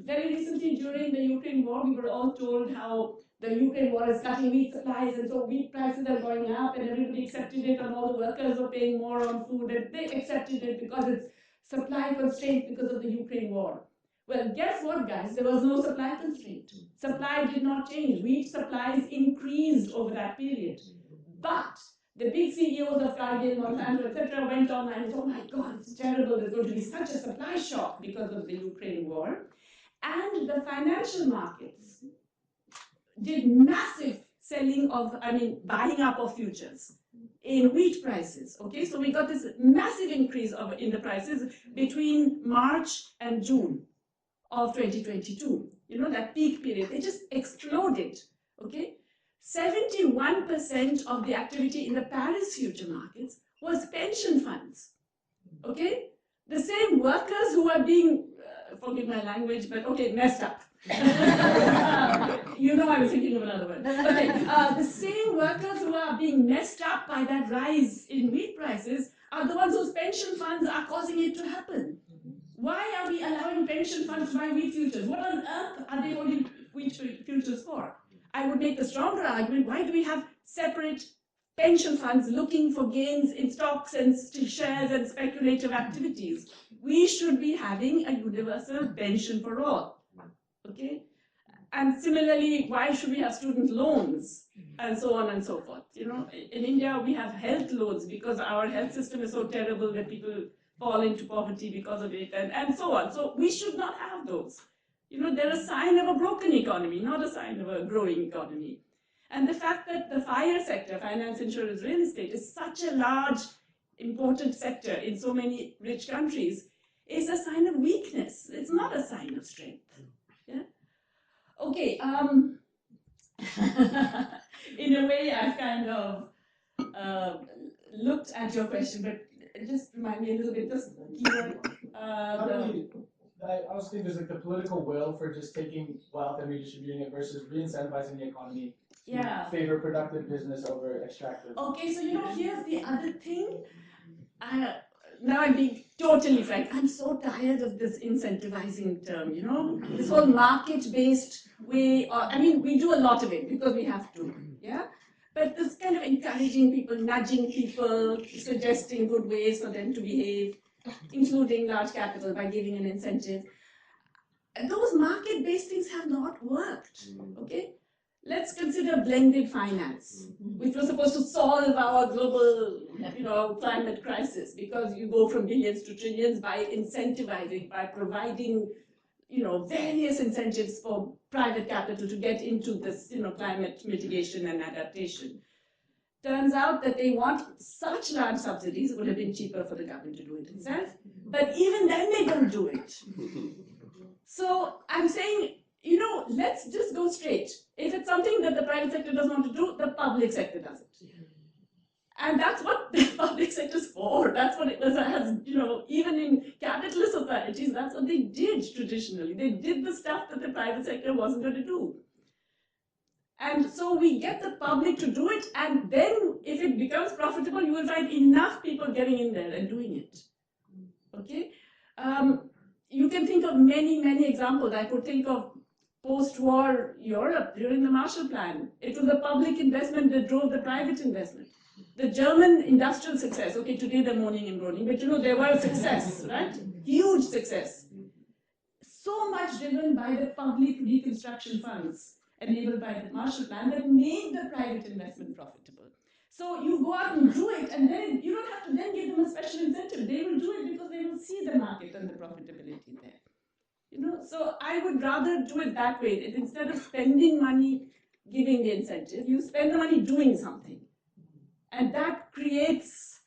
very recently during the Ukraine war, we were all told how the Ukraine war is cutting wheat supplies, and so wheat prices are going up, and everybody accepted it, and all the workers were paying more on food, and they accepted it because it's supply constraint because of the Ukraine war. Well, guess what, guys? There was no supply constraint. Supply did not change. Wheat supplies increased over that period. But the big CEOs of Cargill, Monsanto, etc., went online and said, oh my God, it's terrible. There's going to be such a supply shock because of the Ukraine war. And the financial markets did massive selling buying up of futures in wheat prices. Okay, so we got this massive increase in the prices between March and June of 2022. That peak period, they just exploded. Okay, 71% of the activity in the Paris future markets was pension funds. Okay, the same workers who are being, forgive my language, but okay, messed up. I was thinking of another word. Okay, the same workers who are being messed up by that rise in wheat prices are the ones whose pension funds are causing it to happen. Why are we allowing pension funds to buy wheat futures? What on earth are they holding wheat futures for? I would make the stronger argument, why do we have separate pension funds looking for gains in stocks and shares and speculative activities? We should be having a universal pension for all. Okay? And similarly, why should we have student loans? And so on and so forth. In India, we have health loans because our health system is so terrible that people fall into poverty because of it, and so on. So we should not have those. They're a sign of a broken economy, not a sign of a growing economy. And the fact that the FIRE sector, finance, insurance, real estate, is such a large, important sector in so many rich countries is a sign of weakness. It's not a sign of strength. Yeah? Okay, in a way, I've kind of looked at your question, but just remind me a little bit, just keyword. I also think there's the political will for just taking wealth and redistributing it versus re-incentivizing the economy to favor productive business over extractive. Okay, so here's the other thing. Now I'm being totally frank. I'm so tired of this incentivizing term, this whole market-based way. We do a lot of it because we have to, yeah? But this kind of encouraging people, nudging people, suggesting good ways for them to behave, including large capital by giving an incentive. Those market-based things have not worked, okay? Let's consider blended finance, which was supposed to solve our global, climate crisis, because you go from billions to trillions by incentivizing, by providing, various incentives for private capital to get into this, climate mitigation and adaptation. turns out that they want such large subsidies, it would have been cheaper for the government to do it itself, but even then they don't do it. So I'm saying, you know, let's just go straight. If it's something that the private sector doesn't want to do, the public sector does it. And that's what the public sector is for. That's what it was, as, you know, even in capitalist societies, that's what they did traditionally. They did the stuff that the private sector wasn't going to do. And so we get the public to do it, and then if it becomes profitable, you will find enough people getting in there and doing it. Okay? You can think of many, many examples. I could think of post-war Europe during the Marshall Plan. It was the public investment that drove the private investment. The German industrial success, okay, today they're moaning and groaning, but you know, they were a success, right? Huge success. So much driven by the public reconstruction funds enabled by the Marshall Plan that made the private investment profitable. So you go out and do it, and then you don't have to then give them a special incentive. They will do it because they will see the market and the profitability there. You know, so I would rather do it that way. Instead of spending money giving the incentive, you spend the money doing something. And that creates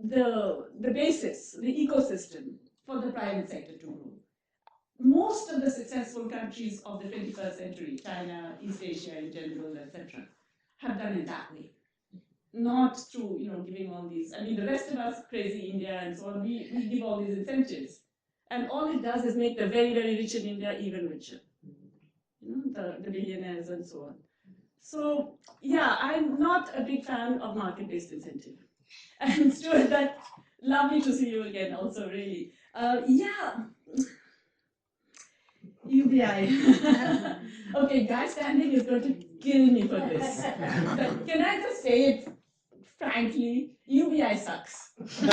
the basis, the ecosystem for the private sector to grow. Most of the successful countries of the 21st century, China, East Asia in general, etc., have done it that way. Not through, you know, giving all these, I mean, the rest of us, crazy India and so on, we give all these incentives. And all it does is make the very, very rich in India even richer. You know, the billionaires and so on. So, yeah, I'm not a big fan of market-based incentive. And Stuart, that's lovely to see you again also, really. Yeah. UBI. Okay, guy standing is going to kill me for this. But can I just say it frankly? UBI sucks. Why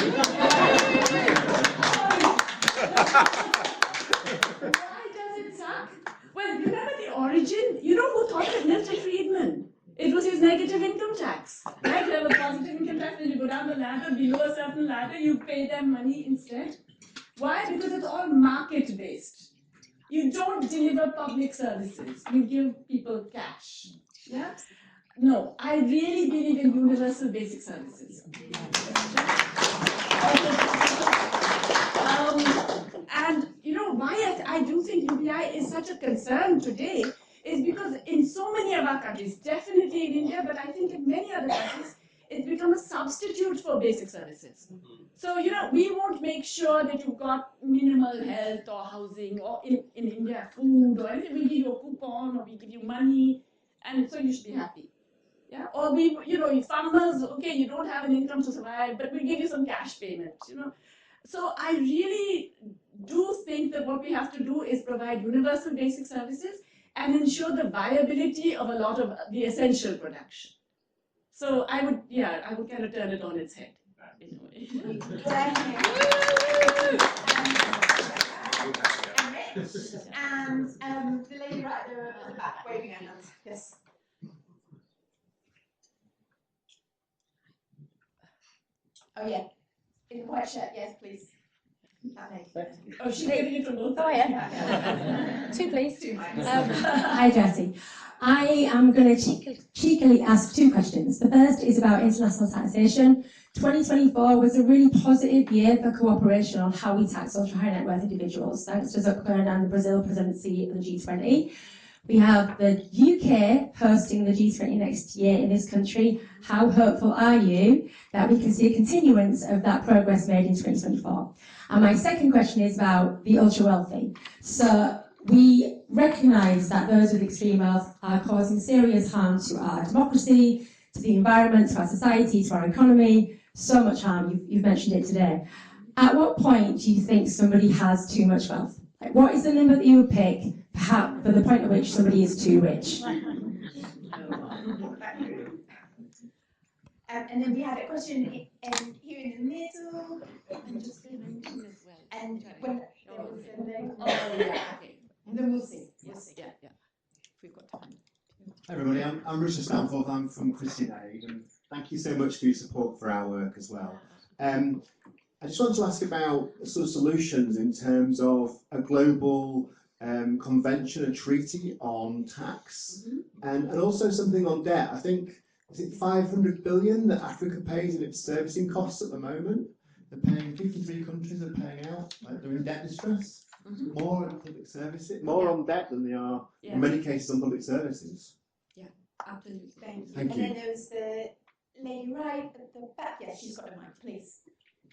does it suck? Well, remember the origin? You know who thought of Milton Friedman? It was his negative income tax. Right? There was positive income tax, when you go down the ladder, below a certain ladder, you pay them money instead. Why? Because it's all market-based. You don't deliver public services. You give people cash. Yeah? No, I really believe in universal basic services. And you know why I do think UBI is such a concern today is because in so many of our countries, definitely in India, but I think in many other countries, it's become a substitute for basic services. So, you know, we won't make sure that you've got minimal health or housing or in India, food or anything. We give you a coupon or we give you money, and so you should be happy. Yeah? Or we, you know, farmers, okay, you don't have an income to survive, but we give you some cash payment, you know. So I really do think that what we have to do is provide universal basic services and ensure the viability of a lot of the essential production. So I would kind of turn it on its head in a way. And the lady right there at the back, waving her hand. Yes. Oh yeah, in the white shirt. Yes, please. Oh, she's getting it from both. Oh, yeah. Two, please. Hi, Jayati. I am going to cheekily ask two questions. The first is about international taxation. 2024 was a really positive year for cooperation on how we tax ultra-high net worth individuals, thanks to Zuckerberg and the Brazil presidency of the G20. We have the UK hosting the G20 next year in this country. How hopeful are you that we can see a continuance of that progress made in 2024? And my second question is about the ultra-wealthy. So we recognise that those with extreme wealth are causing serious harm to our democracy, to the environment, to our society, to our economy, so much harm. You've mentioned it today. At what point do you think somebody has too much wealth? Like, what is the number that you would pick, perhaps, for the point at which somebody is too rich? And then we had a question here in the middle. And just and when there was and then we'll see. Yes, yeah. If we've got time. Hi everybody, I'm Richard Stanforth, I'm from Christian Aid, and thank you so much for your support for our work as well. I just want to ask about sort of solutions in terms of a global convention, a treaty on tax, and also something on debt. I think is it 500 billion that Africa pays in its servicing costs at the moment? They're paying, 53 countries are paying out, like they're in debt distress. More on public services, more on debt than they are, in many cases, on public services. Yeah, absolutely. Thank you. Thank you. And then there was the lady right at the back. Yes, she's got a mic, please.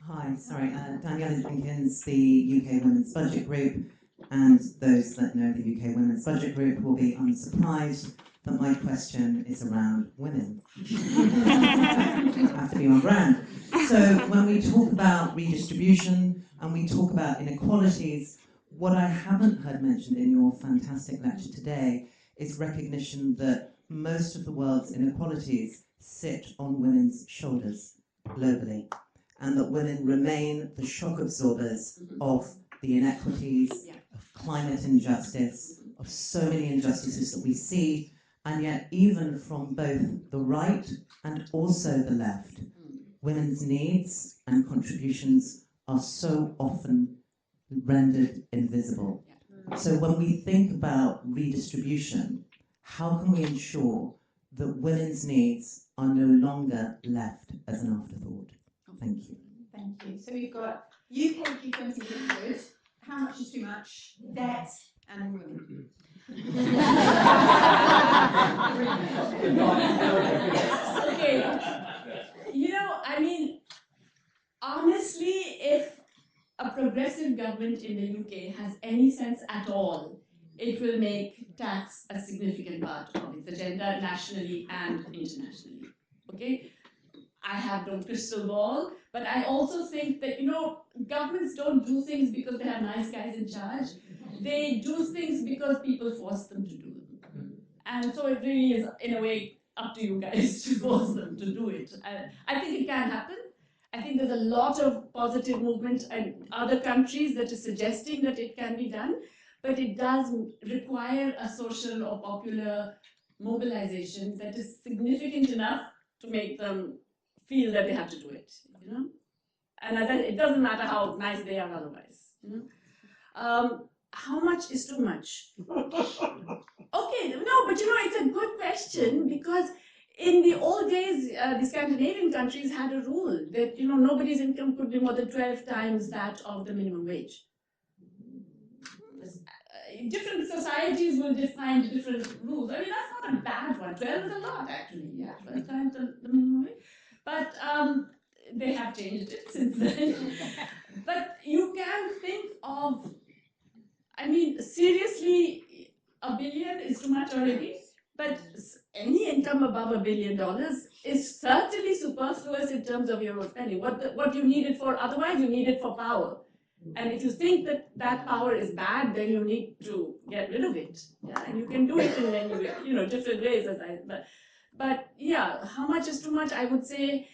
Hi, sorry, Daniela Jenkins, the UK Women's Budget Group, and those that know the UK Women's Budget Group will be unsurprised that my question is around women. I have to be on brand. So when we talk about redistribution and we talk about inequalities, what I haven't heard mentioned in your fantastic lecture today is recognition that most of the world's inequalities sit on women's shoulders globally, and that women remain the shock absorbers of the inequities, of climate injustice, of so many injustices that we see, and yet even from both the right and also the left, women's needs and contributions are so often rendered invisible. So when we think about redistribution, how can we ensure that women's needs are no longer left as an afterthought? Thank you. Thank you. So we've got UK G20 good, how much is too much, debt, and women. Okay. I mean, honestly, if a progressive government in the UK has any sense at all, it will make tax a significant part of its agenda nationally and internationally. Okay? I have no crystal ball, but I also think that, governments don't do things because they have nice guys in charge. They do things because people force them to do them. And so it really is, in a way, up to you guys to force them to do it. I think it can happen. I think there's a lot of positive movement in other countries that is suggesting that it can be done, but it does require a social or popular mobilization that is significant enough to make them feel that they have to do it, And it doesn't matter how nice they are otherwise, How much is too much? Okay, no, but it's a good question, because in the old days, the Scandinavian countries had a rule that, nobody's income could be more than 12 times that of the minimum wage. Different societies will define different rules. I mean, that's not a bad one. 12 is a lot, actually. Yeah, 12 times the minimum wage. But they have changed it since then. But you can think of, seriously, $1 billion is too much already. But any income above $1 billion is certainly superfluous in terms of your spending. What you need it for, otherwise you need it for power. And if you think that power is bad, then you need to get rid of it. Yeah, and you can do it in many, different ways. But yeah, how much is too much? I would say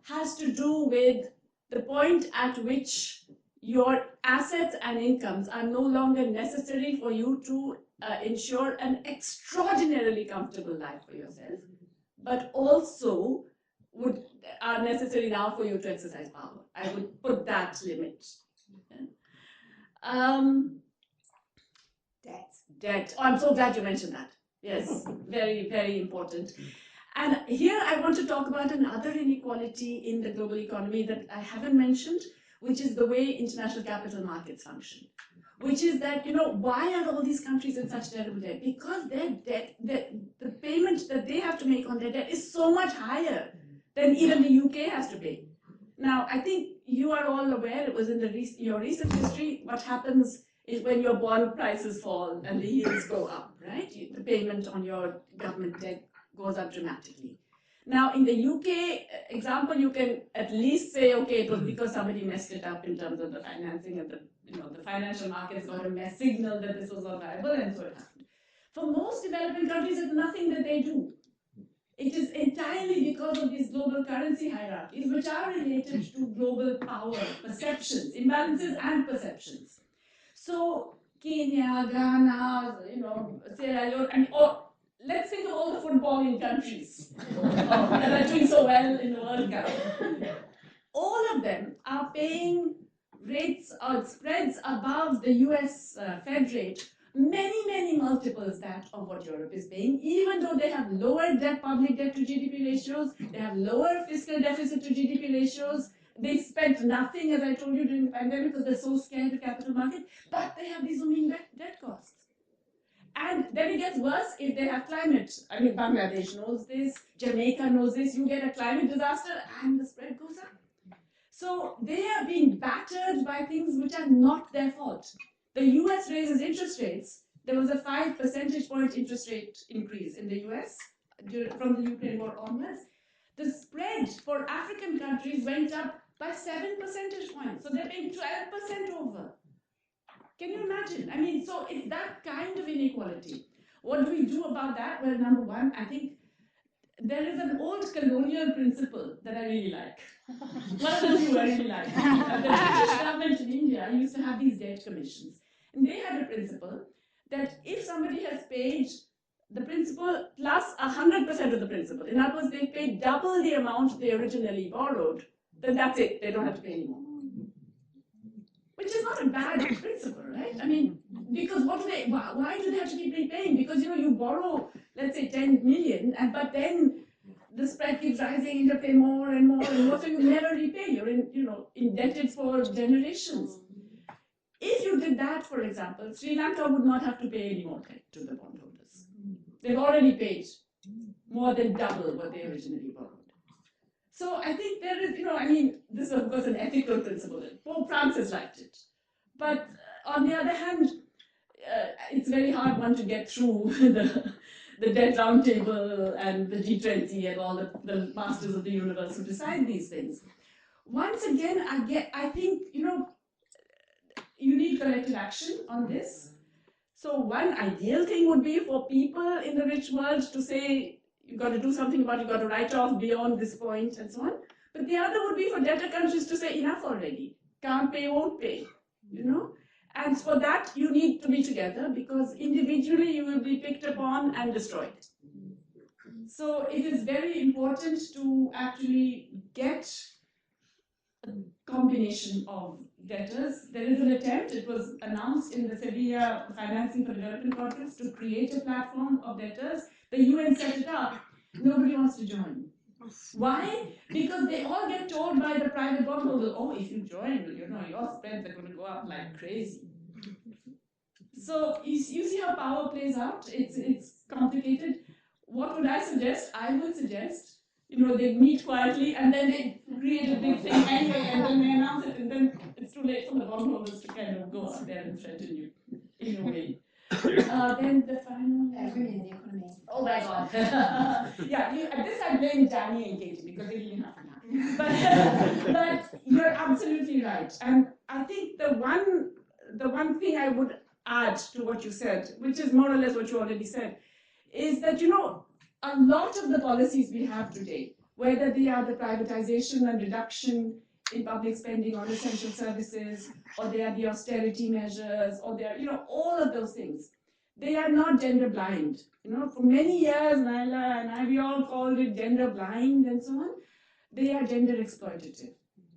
has to do with the point at which your assets and incomes are no longer necessary for you to ensure an extraordinarily comfortable life for yourself, but also are necessary now for you to exercise power. I would put that limit. Debt. Oh, I'm so glad you mentioned that. Yes, very, very important. And here I want to talk about another inequality in the global economy that I haven't mentioned, which is the way international capital markets function. Which is that, why are all these countries in such terrible debt? Because their debt, the payment that they have to make on their debt is so much higher than even the UK has to pay. Now, I think you are all aware, it was in your recent history, what happens is when your bond prices fall and the yields go up, right? The payment on your government debt goes up dramatically. Now, in the UK example, you can at least say, okay, it was because somebody messed it up in terms of the financing and the financial markets got a signal that this was not viable, and so it happened. For most developing countries, it's nothing that they do. It is entirely because of these global currency hierarchies, which are related to global power perceptions, imbalances and perceptions. So Kenya, Ghana, Sierra Leone, let's think of all the footballing countries that are doing so well in the World Cup. All of them are paying rates or spreads above the US Fed rate many multiples that of what Europe is paying, even though they have lower public debt to GDP ratios, they have lower fiscal deficit to GDP ratios, they spent nothing, as I told you, during the pandemic because they're so scared of capital market, but they have these zooming debt costs. And then it gets worse if they have climate. I mean, Bangladesh knows this, Jamaica knows this, you get a climate disaster and the spread goes up. So they are being battered by things which are not their fault. The US raises interest rates. There was a 5 percentage point interest rate increase in the US from the Ukraine war onwards. The spread for African countries went up by 7 percentage points. So they're paying 12% over. Can you imagine? I mean, so it's that kind of inequality. What do we do about that? Well, number one, I think there is an old colonial principle that I really like. One of the few I really like. The British government in India used to have these debt commissions. And they had a principle that if somebody has paid the principal plus 100% of the principal, in other words, they paid double the amount they originally borrowed, then that's it. They don't have to pay anymore. Which is not a bad principle, right? I mean, because why do they have to keep repaying? Because, you borrow, let's say 10 million, but then the spread keeps rising and you pay more and more and more, so you never repay. You're indebted for generations. If you did that, for example, Sri Lanka would not have to pay any more debt to the bondholders. They've already paid more than double what they originally borrowed. So I think there is, this is of course an ethical principle. Pope Francis liked it. But on the other hand, it's very hard one to get through the debt roundtable and the G20 and all the masters of the universe who decide these things. Once again, I think, you need collective action on this. So one ideal thing would be for people in the rich world to say, you've got to do something about it, you've got to write off beyond this point and so on. But the other would be for debtor countries to say, enough already. Can't pay, won't pay, And for that, you need to be together because individually you will be picked upon and destroyed. So it is very important to actually get a combination of debtors. There is an attempt, it was announced in the Sevilla Financing for Development Conference to create a platform of debtors. The UN set it up. Nobody wants to join. Why? Because they all get told by the private bondholder, oh, if you join, your spreads are going to go up like crazy. So you see how power plays out? It's complicated. What would I suggest? I would suggest, they meet quietly and then they create a big thing anyway and then they announce it and then it's too late for the bondholders to kind of go out there and threaten you in a way. Then the final women in the economy. Oh my God! At this I blame Danny and Katy because they didn't have enough. But you're absolutely right, and I think the one thing I would add to what you said, which is more or less what you already said, is that a lot of the policies we have today, whether they are the privatization and reduction in public spending on essential services, or they are the austerity measures, or they are, all of those things. They are not gender blind. For many years, Naila and we all called it gender blind and so on. They are gender exploitative.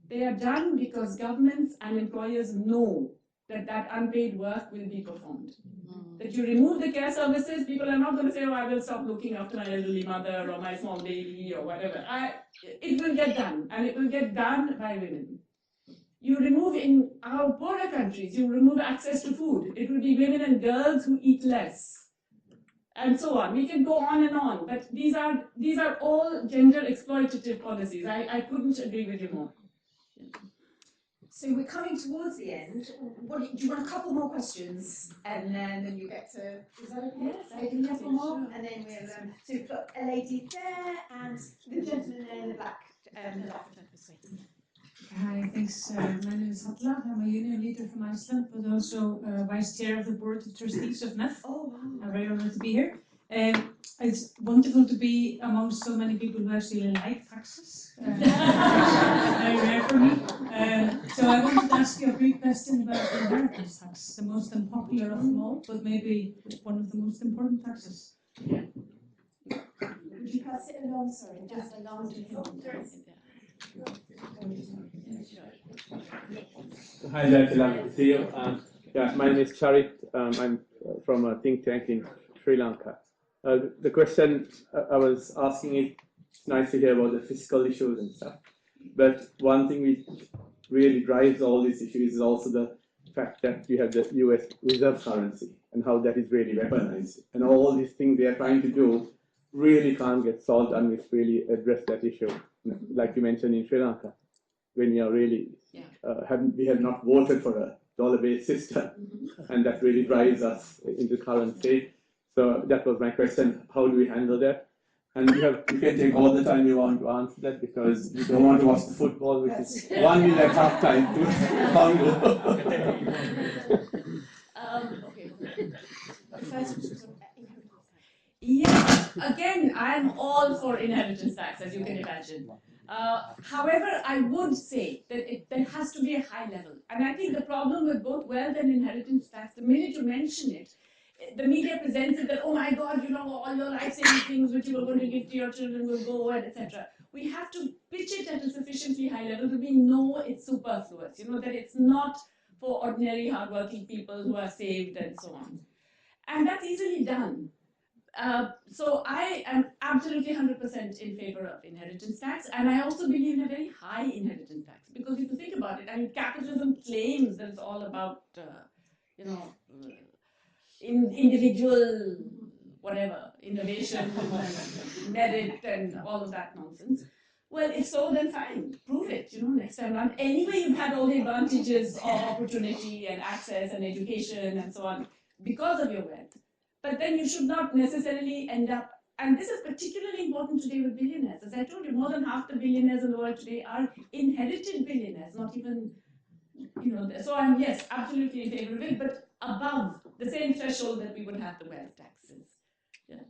They are done because governments and employers know that unpaid work will be performed. That you remove the care services, people are not going to say, oh, I will stop looking after my elderly mother or my small baby or whatever. It will get done, and it will get done by women. You remove, in our poorer countries, you remove access to food. It will be women and girls who eat less, and so on. We can go on and on, but these are all gender exploitative policies. I couldn't agree with you more. So we're coming towards the end. Do you want a couple more questions, and then you get to? Is that okay? Yes, I can have one more, and then we'll. So we've got a lady there, and the gentleman there in the black. Hi, thanks. My name is Hatla. I'm a union leader from Iceland, but also vice chair of the board of trustees of NEF. Oh, wow. I'm very honored to be here. It's wonderful to be among so many people who actually like taxes. Very rare for me. So I wanted to ask you a brief question about the inheritance tax, the most unpopular of them all, but maybe one of the most important taxes. Would you pass it along? Sorry, just along to him. Hi, Jayati, lovely to see you. My name is Charit. I'm from a think tank in Sri Lanka. The question I was asking is, it's nice to hear about the fiscal issues and stuff, but one thing which really drives all these issues is also the fact that you have the US reserve currency and how that is really weaponized. And all these things they are trying to do really can't get solved unless really address that issue. Like you mentioned in Sri Lanka, when you are really, we have not voted for a dollar-based system, and that really drives us into current state. So that was my question, how do we handle that? And you can take all the time you want to answer that because you don't want to watch the football, which is 1 minute half time to Yeah, again, I'm all for inheritance tax, as you can imagine. However, I would say that there has to be a high level. And I think the problem with both wealth and inheritance tax, the minute you mention it, the media presents it that, oh my God, you know, all your life-saving things which you were going to give to your children will go, and etc. We have to pitch it at a sufficiently high level that we know it's superfluous, you know, that it's not for ordinary hardworking people who are saved and so on. And that's easily done. So I am absolutely 100% in favor of inheritance tax, and I also believe in a very high inheritance tax, because if you think about it, I mean, capitalism claims that it's all about, you know, individual, whatever, innovation and merit and all of that nonsense. Well, if so, then fine, prove it, you know, next time around. Anyway, you've had all the advantages of opportunity and access and education and so on because of your wealth. But then you should not necessarily end up, and this is particularly important today with billionaires. As I told you, more than half the billionaires in the world today are inherited billionaires, not even, you know, so I'm, yes, absolutely in favor of it, but above the same threshold that we would have the wealth taxes. Yeah.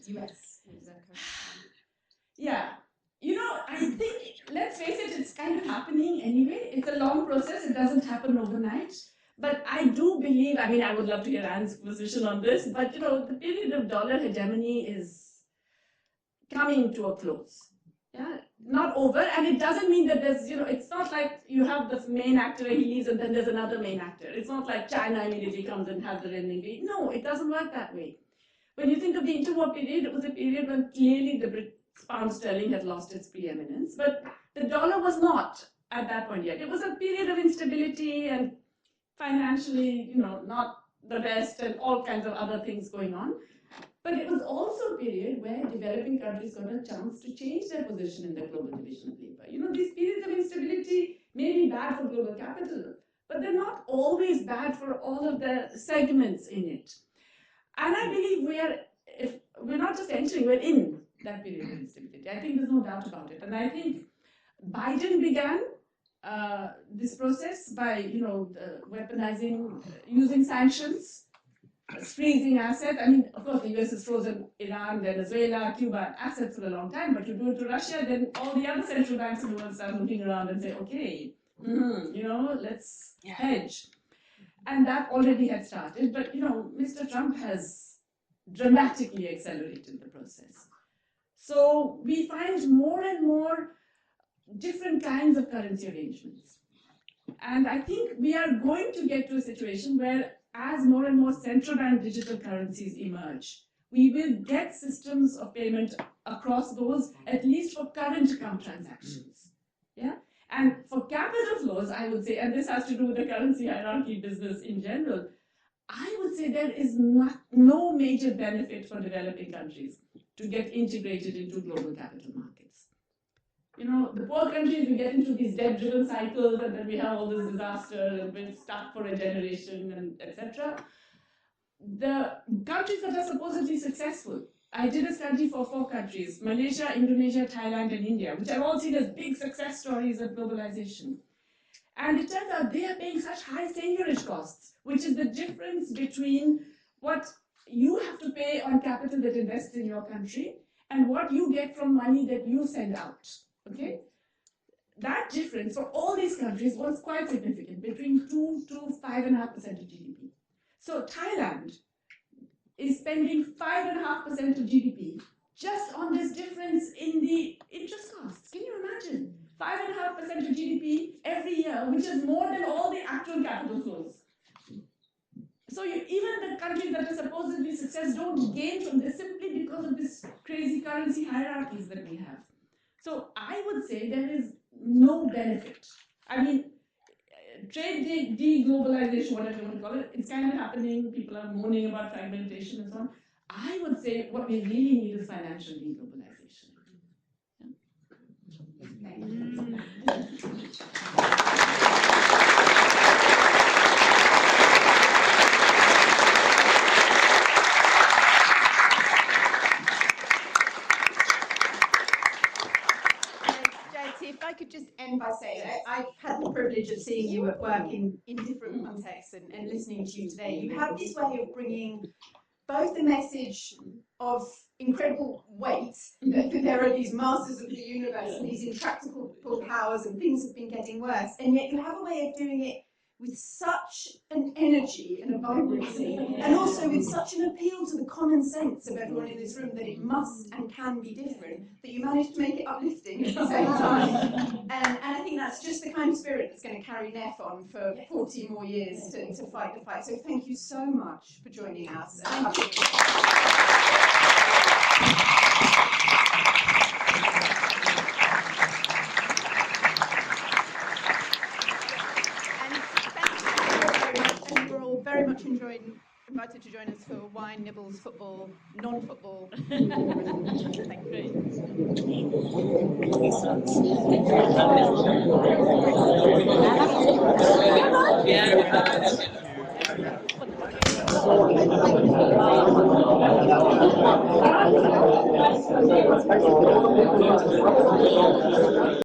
US. Yeah. You know, I think, let's face it, it's kind of happening anyway. It's a long process. It doesn't happen overnight. But I do believe, I mean, I would love to hear Anne's position on this, but, you know, the period of dollar hegemony is coming to a close. Yeah, not over, and it doesn't mean that there's, you know, it's not like you have the main actor and he leaves and then there's another main actor. It's not like China immediately comes and has the renminbi. No, it doesn't work that way. When you think of the interwar period, it was a period when clearly the pound sterling had lost its preeminence, but the dollar was not at that point yet. It was a period of instability and financially, you know, not the best and all kinds of other things going on. But it was also a period where developing countries got a chance to change their position in the global division of labor. You know, these periods of instability may be bad for global capital, but they're not always bad for all of the segments in it. And I believe we're not just entering, we're in that period of instability. I think there's no doubt about it. And I think Biden began this process by, you know, weaponizing, using sanctions, freezing assets. I mean, of course, the US has frozen Iran, Venezuela, Cuba assets for a long time, but you do it to Russia, then all the other central banks in the world start looking around and say, okay, you know, let's hedge. And that already had started, but, you know, Mr. Trump has dramatically accelerated the process. So we find more and more different kinds of currency arrangements. And I think we are going to get to a situation where as more and more central bank digital currencies emerge, we will get systems of payment across those, at least for current account transactions. Yeah? And for capital flows, I would say, and this has to do with the currency hierarchy business in general, I would say there is no major benefit for developing countries to get integrated into global capital markets. You know, the poor countries, we get into these debt-driven cycles, and then we have all this disaster, and we're stuck for a generation, and etc. The countries that are supposedly successful, I did a study for 4 countries, Malaysia, Indonesia, Thailand, and India, which I've all seen as big success stories of globalization. And it turns out they are paying such high seigniorage costs, which is the difference between what you have to pay on capital that invests in your country and what you get from money that you send out. Okay? That difference for all these countries was quite significant, between 2 to 5.5% of GDP. So Thailand is spending 5.5% of GDP just on this difference in the interest costs. Can you imagine? 5.5% of GDP every year, which is more than all the actual capital flows. So even the countries that are supposedly success don't gain from this simply because of this crazy currency hierarchies that we have. So I would say there is no benefit. I mean, trade deglobalization, whatever you want to call it, it's kind of happening. People are moaning about fragmentation and so on. I would say what we really need is financial deglobalization. If I could just end by saying I've had the privilege of seeing you at work in different contexts and listening to you today. You have this way of bringing both the message of incredible weight, that there are these masters of the universe and these intractable powers and things have been getting worse, and yet you have a way of doing it with such an energy and a vibrancy, and also with such an appeal to the common sense of everyone in this room that it must and can be different, that you managed to make it uplifting at the same time. And I think that's just the kind of spirit that's going to carry NEF on for 40 more years to fight the fight. So thank you so much for joining us. Thank you. Very much invited to join us for wine, nibbles, football, non-football. Thank you.